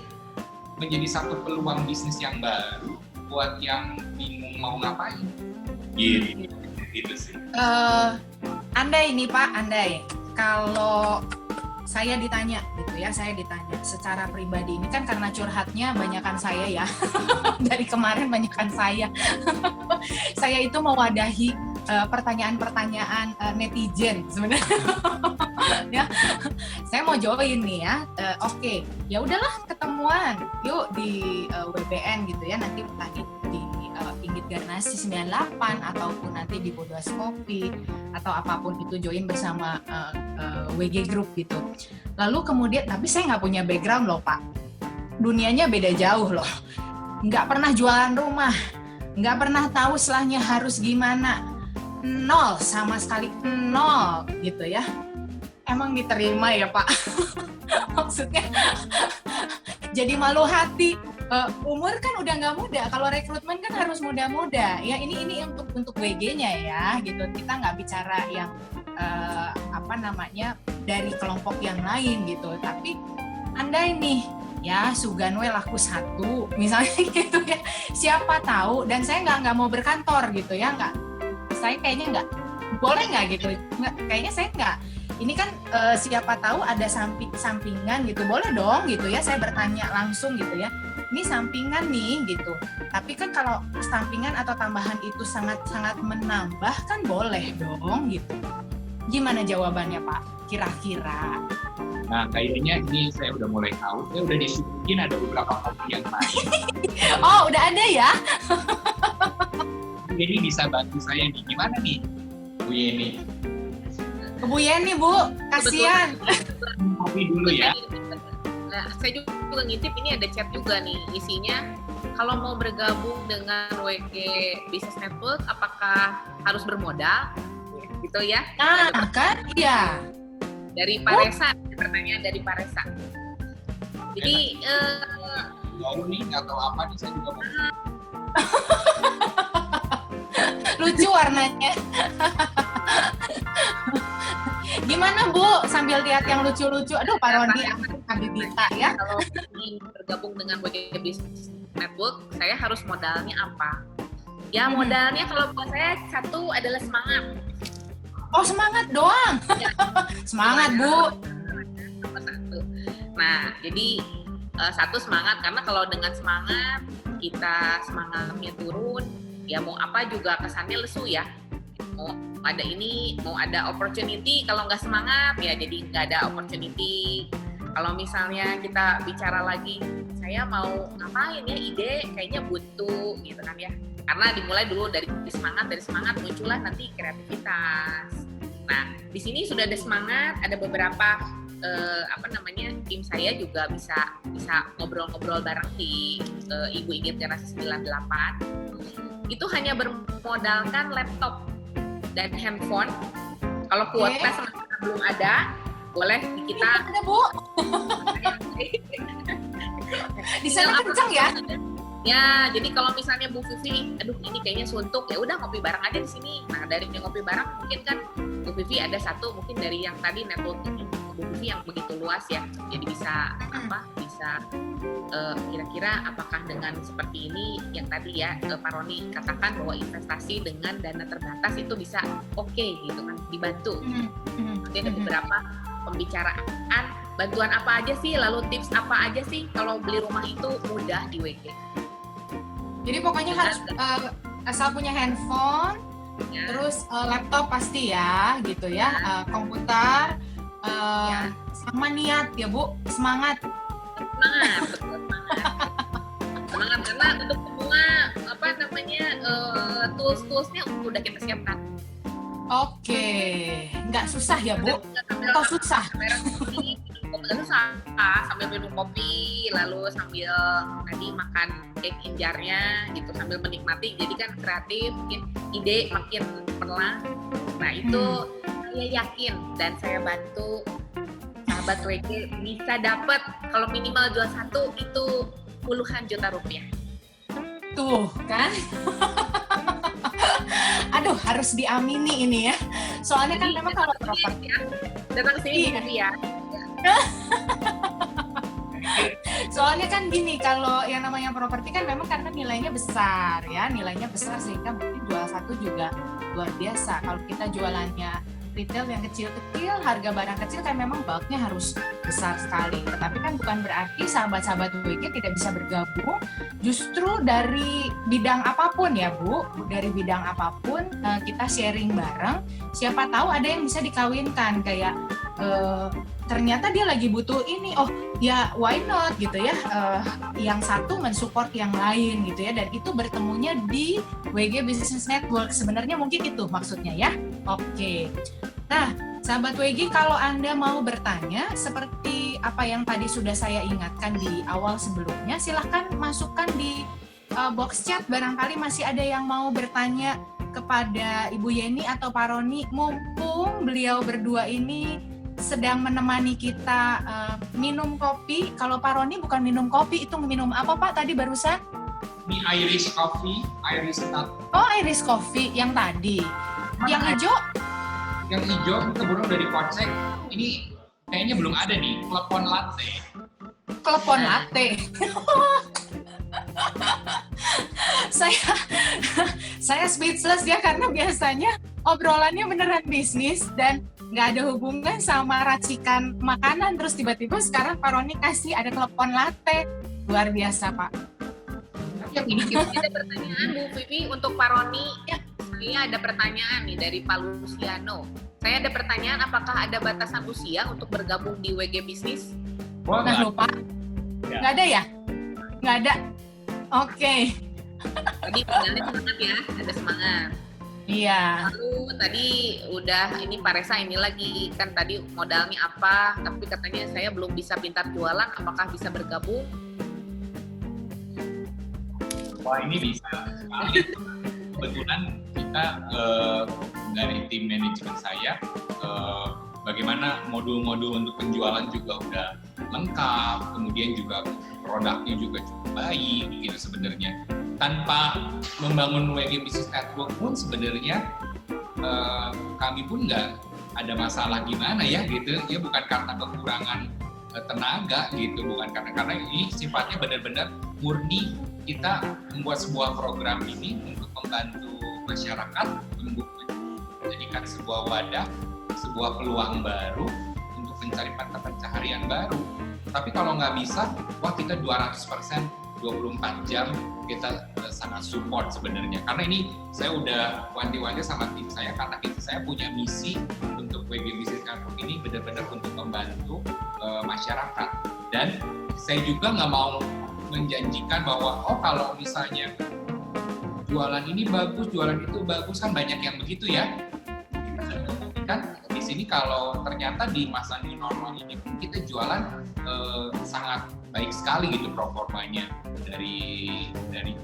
menjadi satu peluang bisnis yang baru buat yang bingung mau ngapain. Gitu sih. Andai nih Pak, kalau saya ditanya gitu ya, secara pribadi ini kan karena curhatnya banyakan saya ya, dari kemarin banyakan saya. Saya itu mewadahi pertanyaan-pertanyaan netizen sebenarnya. Ya, saya mau join nih ya. Oke, ya udahlah ketemuan, yuk di WBN gitu ya, nanti entah di Pinggit Garnasi 98 ataupun nanti di Bodas Kopi atau apapun itu, join bersama WG Group gitu. Lalu kemudian, tapi saya nggak punya background loh Pak, dunianya beda jauh loh, nggak pernah jualan rumah, nggak pernah tahu setelahnya harus gimana, nol sama sekali, nol gitu ya. Emang diterima ya Pak? Maksudnya jadi malu hati. Umur kan udah nggak muda, kalau rekrutmen kan harus muda-muda ya. Ini untuk WG-nya ya gitu, kita nggak bicara yang dari kelompok yang lain gitu, tapi andai nih ya Suganwe laku 1 misalnya gitu ya, siapa tahu, dan saya nggak mau berkantor gitu ya, saya kayaknya nggak boleh nggak gitu, kayaknya saya nggak, ini kan siapa tahu ada sampingan gitu, boleh dong gitu ya, saya bertanya langsung gitu ya, ini sampingan nih gitu, tapi kan kalau sampingan atau tambahan itu sangat-sangat menambah kan boleh dong gitu. Gimana jawabannya Pak kira-kira? Nah, kayaknya ini saya udah mulai tahu. Saya udah disuguhin ada beberapa kopi yang lain. Oh, udah ada ya? Jadi bisa bantu saya nih. Gimana nih, Bu Yeni? Bu Yeni, Bu. Kasihan. Kopi dulu ya. Nah, saya juga ngintip, ini ada chat juga nih. Isinya, kalau mau bergabung dengan WG Business Network, apakah harus bermodal? Gitu ya. Nah, kan? Iya. Dari Pak Resa, pertanyaan dari Pak Resa. Jadi baru nih nggak tahu apa nih, saya juga mau. Lucu warnanya. Gimana Bu? Sambil lihat yang lucu-lucu. Aduh, Pak Roni, Habib Dita ya. Kalau ingin bergabung dengan WG Business Network, saya harus modalnya apa? Ya modalnya kalau buat saya satu adalah semangat. Oh, semangat doang. Ya. Semangat Bu. Satu. Nah, jadi satu semangat, karena kalau dengan semangat kita semangatnya turun, ya mau apa juga kesannya lesu ya. Mau ada ini, mau ada opportunity, kalau nggak semangat ya jadi nggak ada opportunity. Kalau misalnya kita bicara lagi, saya mau ngapain ya, ide kayaknya buntu gitu kan ya. Karena dimulai dulu dari semangat muncullah nanti kreativitas. Nah, di sini sudah ada semangat, ada beberapa tim saya juga bisa ngobrol-ngobrol bareng di Ibu Inggit Generasi 98. Itu hanya bermodalkan laptop dan handphone. Kalau kuota sementara belum ada, boleh kita. Ada Bu. Di sana kenceng ya? Ya, jadi kalau misalnya Bu Vivi, aduh ini kayaknya suntuk, ya udah ngopi bareng aja di sini. Nah, dari ngopi bareng mungkin kan Bu Vivi ada satu, mungkin dari yang tadi network ini Bu Vivi yang begitu luas ya. Jadi bisa kira-kira apakah dengan seperti ini yang tadi ya Pak Roni katakan bahwa investasi dengan dana terbatas itu bisa oke gitu kan, dibantu. Nanti ada beberapa pembicaraan, bantuan apa aja sih, lalu tips apa aja sih kalau beli rumah itu mudah di WG. Jadi pokoknya harus asal punya handphone, ya. Terus laptop pasti ya, gitu ya, komputer, sama niat ya Bu, semangat. Betul, semangat karena untuk semua tools-toolsnya udah kita siapkan. Oke, nggak susah ya Bu? Atau susah? Sambil minum kopi, lalu sambil tadi makan cake injarnya gitu, sambil menikmati, jadi kan kreatif, mungkin ide makin perlang. Nah itu saya yakin dan saya bantu sahabat WG bisa dapat kalau minimal jual satu itu puluhan juta rupiah. Tuh kan? Aduh, harus diamini ini ya. Soalnya kan memang kalau properti datang ke sini ya. Soalnya kan gini, kalau yang namanya properti kan memang karena nilainya besar ya, nilainya besar sehingga mungkin jual satu juga luar biasa. Kalau kita jualannya retail yang kecil-kecil, harga barang kecil kan memang bulknya harus besar sekali. Tetapi kan bukan berarti sahabat-sahabat WG tidak bisa bergabung. Justru dari bidang apapun ya Bu, dari bidang apapun kita sharing bareng. Siapa tahu ada yang bisa dikawinkan, kayak ternyata dia lagi butuh ini, oh ya why not gitu ya, yang satu mensupport yang lain gitu ya, dan itu bertemunya di WG Business Network. Sebenarnya mungkin itu maksudnya ya. Oke. Nah, sahabat WG, kalau Anda mau bertanya seperti apa yang tadi sudah saya ingatkan di awal sebelumnya, silahkan masukkan di box chat, barangkali masih ada yang mau bertanya kepada Ibu Yeni atau Pak Roni, mumpung beliau berdua ini sedang menemani kita minum kopi. Kalau Pak Roni bukan minum kopi, itu minum apa Pak tadi barusan? Ini Irish Coffee, Irish Nut. Oh, Irish Coffee yang tadi. Yang hijau? Yang hijau kita borong dari Kocek. Ini kayaknya belum ada nih, Klepon Latte. Telepon latte. saya speechless ya, karena biasanya obrolannya beneran bisnis dan nggak ada hubungan sama racikan makanan, terus tiba-tiba sekarang Pak Roni kasih ada telepon latte. Luar biasa, Pak. Ya, ini kita ada pertanyaan Bu Vivi untuk Pak Roni. Ya, saya ada pertanyaan nih dari Pak Luciano. Saya ada pertanyaan, apakah ada batasan usia untuk bergabung di WG Bisnis? Nah, lupa. Ya. Nggak ada ya? Nggak ada. Oke. Tadi modalnya semangat ya, ada semangat. Iya. Lalu tadi udah ini Pak Resa ini lagi, kan tadi modalnya apa, tapi katanya saya belum bisa pintar jualan, apakah bisa bergabung? Wah, ini bisa sekali. Kebetulan kita dari tim manajemen saya bagaimana modul-modul untuk penjualan juga udah lengkap, kemudian juga produknya juga cukup baik gitu sebenarnya. Tanpa membangun WG Business Network pun sebenarnya kami pun nggak ada masalah gimana ya gitu, ya bukan karena kekurangan tenaga gitu, bukan karena ini sifatnya benar-benar murni kita membuat sebuah program ini untuk membantu masyarakat, menjadikan sebuah wadah, sebuah peluang baru untuk mencari mata pencaharian baru. Tapi kalau nggak bisa, wah kita 200%, 24 jam kita sangat support sebenarnya. Karena ini saya udah wanti-wanti sama tim saya, karena saya punya misi untuk WG Business Network ini benar-benar untuk membantu masyarakat. Dan saya juga nggak mau menjanjikan bahwa kalau misalnya jualan ini bagus, jualan itu bagus, kan banyak yang begitu ya. Kan di sini kalau ternyata di masa new normal ini pun kita jualan sangat baik sekali gitu performanya dari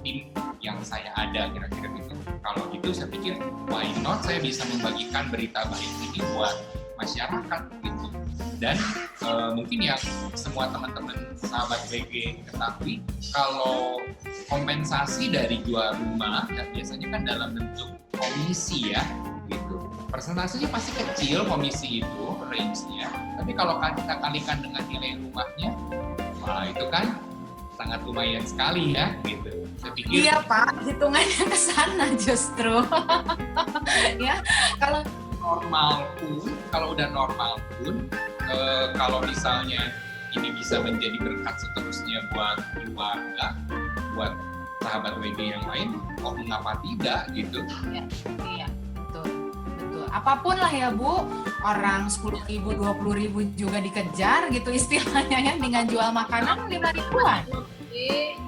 tim yang saya ada, kira-kira gitu. Kalau gitu saya pikir why not saya bisa membagikan berita baik ini buat masyarakat gitu. Dan mungkin yang semua teman-teman sahabat WG ketahui, kalau kompensasi dari jual rumah ya biasanya kan dalam bentuk komisi ya gitu. Persentasenya pasti kecil komisi itu range-nya, tapi kalau kita kalikan dengan nilai rumahnya, wah itu kan sangat lumayan sekali ya gitu. Saya pikir iya Pak, hitungannya ke sana justru. Ya, kalau udah normal pun kalau misalnya ini bisa menjadi berkat seterusnya buat keluarga, buat sahabat WG yang lain, mengapa tidak gitu? Iya, betul. Apapun lah ya Bu, orang 10.000, 20.000 juga dikejar gitu istilahnya ya, dengan jual makanan 5.000-an.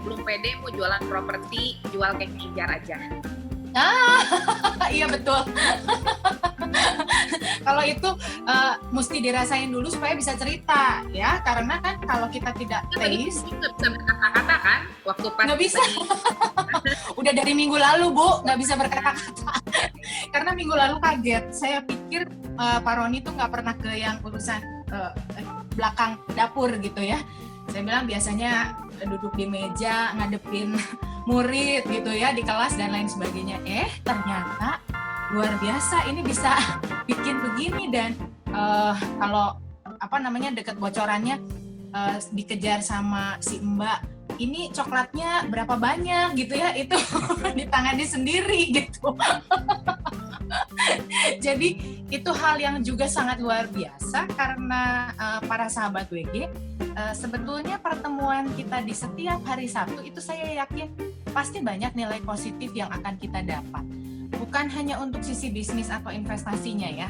Belum pede mau jualan properti, jual kayak ngejar aja. Iya betul. Kalau itu mesti dirasain dulu supaya bisa cerita ya, karena kan kalau kita tidak taste nggak bisa berkata-kata kan waktu pas nggak bisa. Udah dari minggu lalu Bu nggak bisa berkata-kata karena minggu lalu kaget. Saya pikir Pak Roni tuh nggak pernah ke yang urusan belakang dapur gitu ya. Saya bilang biasanya duduk di meja ngadepin murid gitu ya di kelas dan lain sebagainya. Ternyata luar biasa ini bisa bikin begini. Dan kalau dekat bocorannya dikejar sama si Mbak, ini coklatnya berapa banyak gitu ya, itu ditangani sendiri gitu. Jadi itu hal yang juga sangat luar biasa karena para sahabat WG, sebetulnya pertemuan kita di setiap hari Sabtu itu saya yakin pasti banyak nilai positif yang akan kita dapat. Bukan hanya untuk sisi bisnis atau investasinya ya,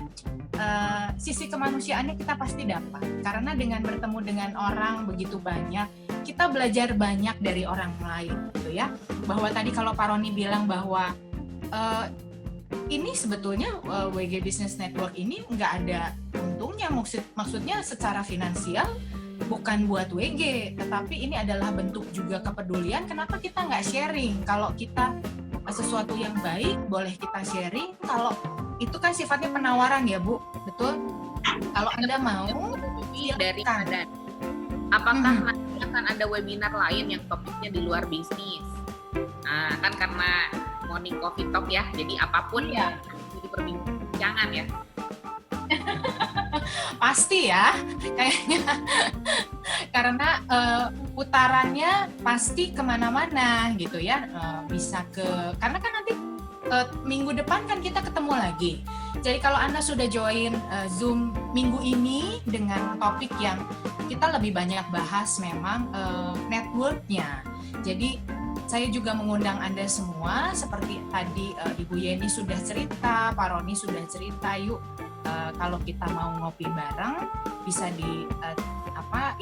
sisi kemanusiaannya kita pasti dapat. Karena dengan bertemu dengan orang begitu banyak, kita belajar banyak dari orang lain gitu ya. Bahwa tadi kalau Pak Roni bilang bahwa ini sebetulnya WG Business Network ini nggak ada untungnya, maksudnya secara finansial bukan buat WG, tetapi ini adalah bentuk juga kepedulian. Kenapa kita nggak sharing? Kalau kita sesuatu yang baik boleh kita sharing, kalau itu kan sifatnya penawaran ya Bu, betul? Kalau Anda mau dari Anda, apakah nanti akan ada webinar lain yang topiknya di luar bisnis? Nah, kan karena Morning Coffee Talk ya, jadi apapun ya jadi perbincangan ya. Pasti ya, karena putarannya pasti kemana-mana gitu ya. Bisa karena kan nanti minggu depan kan kita ketemu lagi. Jadi kalau Anda sudah join Zoom minggu ini dengan topik yang kita lebih banyak bahas memang network-nya. Jadi saya juga mengundang Anda semua seperti tadi Ibu Yeni sudah cerita, Pak Roni sudah cerita, yuk kalau kita mau ngopi bareng bisa di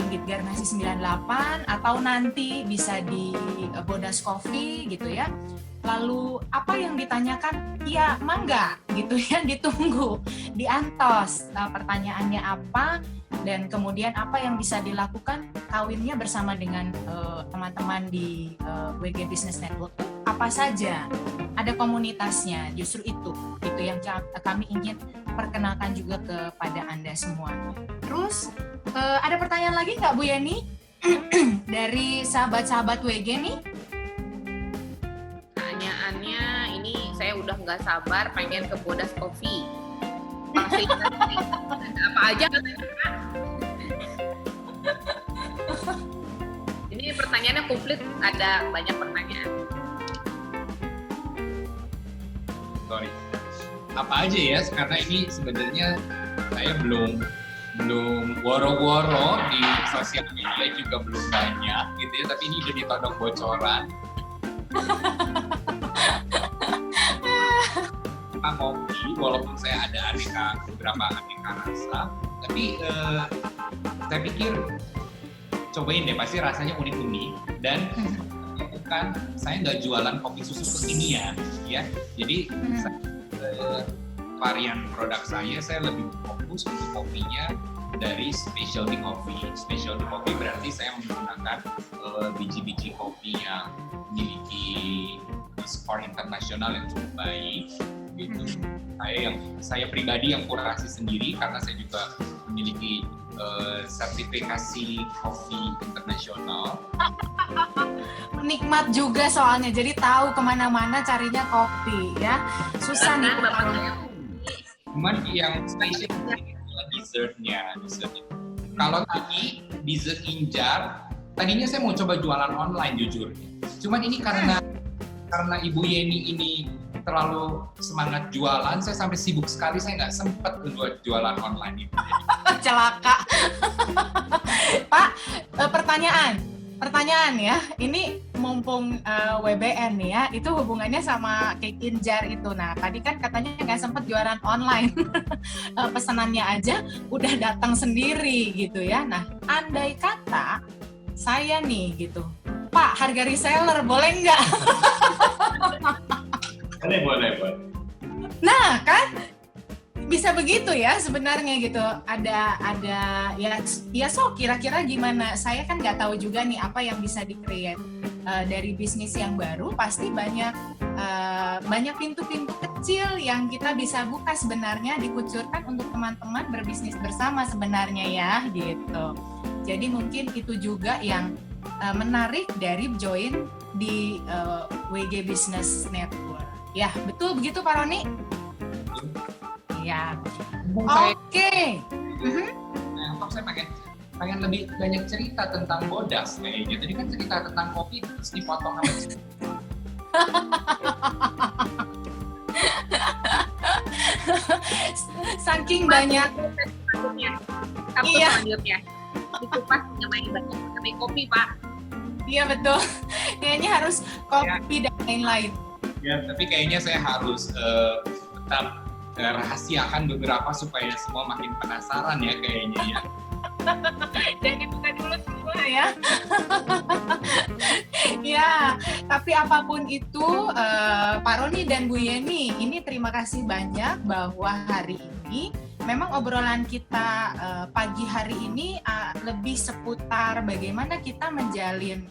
Inggit Garnasi 98 atau nanti bisa di Bodas Coffee gitu ya. Lalu apa yang ditanyakan, ya mangga gitu ya, ditunggu, diantos pertanyaannya apa, dan kemudian apa yang bisa dilakukan kawinnya bersama dengan teman-teman di WG Business Network apa saja, ada komunitasnya, justru itu yang kami ingin perkenalkan juga kepada Anda semua. Terus ada pertanyaan lagi nggak Bu Yeni dari sahabat-sahabat WG nih? Pertanyaannya ini saya udah nggak sabar pengen ke Bodas Coffee. Apa aja katanya Kak? Ini pertanyaannya komplit, ada banyak pertanyaan. Sorry. Apa aja ya? Karena ini sebenarnya saya belum woro-woro di sosial media juga belum banyak gitu ya. Tapi ini udah ditodong bocoran. Kopi, walaupun saya ada beberapa aneka rasa, tapi saya pikir cobain deh, pasti rasanya unik-unik dan bukan, saya nggak jualan kopi susu kekinian ya, jadi varian produk saya lebih fokus untuk kopinya dari specialty coffee. Specialty coffee berarti saya menggunakan biji-biji kopi yang memiliki skor internasional yang cukup baik gitu. Saya pribadi yang kurasi sendiri karena saya juga memiliki sertifikasi kopi internasional. Nikmat juga soalnya, jadi tahu kemana-mana carinya kopi ya. Susah nih Cuman yang spesial adalah dessertnya. Kalau tadi dessert injar, tadinya saya mau coba jualan online jujur. Cuman ini karena Ibu Yeni ini terlalu semangat jualan, saya sampai sibuk sekali, saya nggak sempat untuk jualan online itu. Celaka. Pak, pertanyaan ya, ini mumpung WBN nih ya, itu hubungannya sama cake injar itu. Nah, tadi kan katanya nggak sempat jualan online, pesanannya aja udah datang sendiri gitu ya. Nah, andai kata saya nih gitu, Pak, harga reseller boleh nggak? Boleh. Nah kan bisa begitu ya sebenarnya gitu. Ada ya kira-kira gimana? Saya kan nggak tahu juga nih apa yang bisa di-create dari bisnis yang baru. Pasti banyak pintu-pintu kecil yang kita bisa buka sebenarnya, dikucurkan untuk teman-teman berbisnis bersama sebenarnya ya gitu. Jadi mungkin itu juga yang menarik dari join di WG Business Network. Ya, betul begitu Pak Roni? Ya. Oke. Saya pengen lebih banyak cerita tentang Bodas kayaknya. Tadi kan cerita tentang kopi terus dipotong sama saking banyak. Iya. Selanjutnya. Dikupas mengenai banyak mengenai kopi, Pak. Iya betul. Kayaknya harus kopi dan lain-lain. Ya, tapi kayaknya saya harus tetap rahasiakan beberapa supaya semua makin penasaran ya kayaknya ya. Dan dibuka dulu semua ya. Ya, tapi apapun itu Pak Roni dan Bu Yeni, ini terima kasih banyak bahwa hari ini memang obrolan kita pagi hari ini lebih seputar bagaimana kita menjalin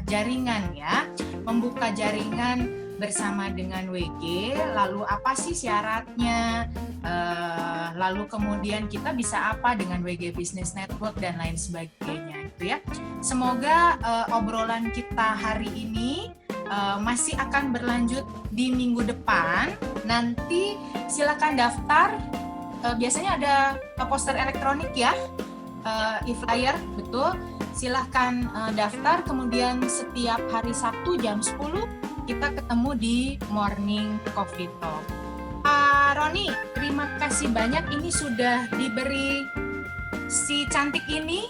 jaringan ya, membuka jaringan bersama dengan WG, lalu apa sih syaratnya, lalu kemudian kita bisa apa dengan WG Business Network dan lain sebagainya gitu ya. Semoga obrolan kita hari ini masih akan berlanjut di minggu depan. Nanti silakan daftar, biasanya ada poster elektronik ya, e-flyer betul. silahkan daftar, kemudian setiap hari Sabtu jam 10 kita ketemu di Morning Coffee Talk. Pak Roni, terima kasih banyak, ini sudah diberi si cantik ini.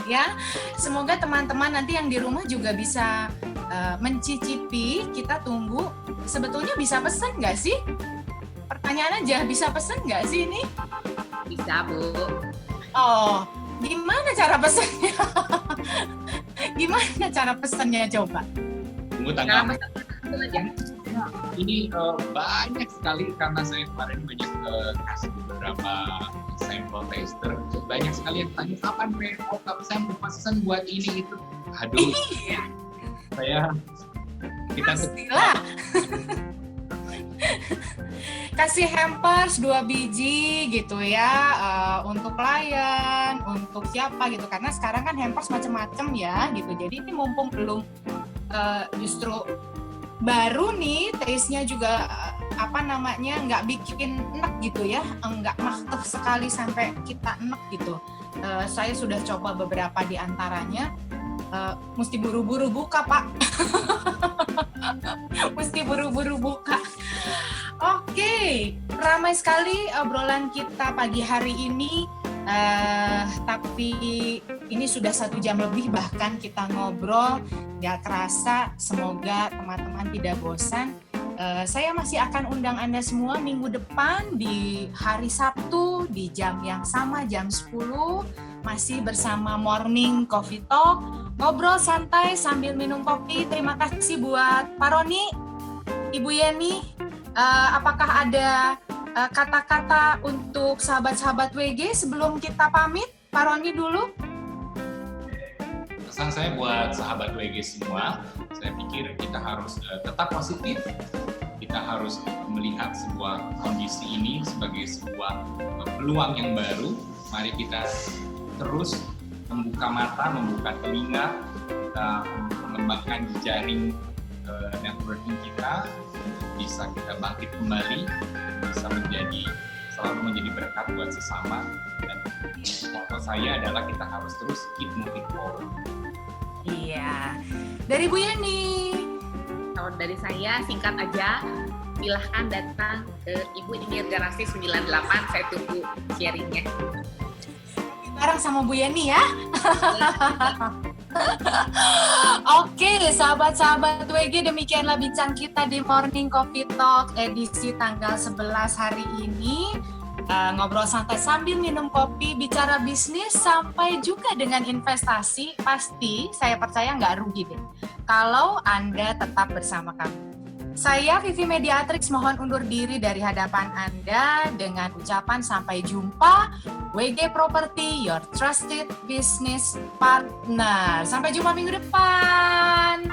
Ya, semoga teman-teman nanti yang di rumah juga bisa mencicipi. Kita tunggu. Sebetulnya bisa pesen nggak sih? Pertanyaan aja, bisa pesen nggak sih ini? Bisa, Bu. Oh, gimana cara pesennya? Gimana cara pesennya coba? Tunggu Cara tanggal. pesan aja. Ini banyak sekali karena saya kemarin banyak kasih beberapa sampel taster. Banyak sekali yang tanya kapan PO, kapan saya mau pesan buat ini itu. Aduh, kita Pastilah. Kasih hampers 2 biji gitu ya, untuk klien, untuk siapa gitu, karena sekarang kan hampers macam-macam ya gitu. Jadi ini mumpung belum justru baru nih, taste-nya juga nggak bikin enek gitu ya, nggak mahtef sekali sampai kita enek gitu. Saya sudah coba beberapa di antaranya, mesti buru-buru buka Pak. Mesti buru-buru buka. Oke, ramai sekali obrolan kita pagi hari ini, tapi ini sudah 1 jam lebih bahkan kita ngobrol, gak kerasa. Semoga teman-teman tidak bosan. Saya masih akan undang Anda semua minggu depan di hari Sabtu di jam yang sama, jam 10, masih bersama Morning Coffee Talk, ngobrol santai sambil minum kopi. Terima kasih buat Pak Roni, Ibu Yeni. Apakah ada kata-kata untuk sahabat-sahabat WG sebelum kita pamit? Pak Roni dulu. pesan saya buat sahabat WG semua, saya pikir kita harus tetap positif. Kita harus melihat sebuah kondisi ini sebagai sebuah peluang yang baru. Mari kita terus membuka mata, membuka telinga, kita mengembangkan jaring networking kita, bisa kita bangkit kembali, bisa selalu menjadi berkat buat sesama. Dan motto saya adalah kita harus terus keep moving forward. Iya. Dari Bu Yeni. Kalau dari saya singkat aja, silahkan datang ke Ibu Ini Garasi 98, saya tunggu sharingnya. Bareng sama Bu Yeni ya. Oke, sahabat-sahabat WG, demikianlah bincang kita di Morning Coffee Talk edisi tanggal 11 hari ini. Ngobrol santai sambil minum kopi, bicara bisnis, sampai juga dengan investasi. Pasti saya percaya nggak rugi deh kalau Anda tetap bersama kami. Saya Vivi Mediatrix mohon undur diri dari hadapan Anda dengan ucapan sampai jumpa. WG Property, your trusted business partner. Sampai jumpa minggu depan.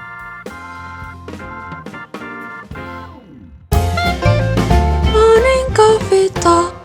Morning Coffee Talk.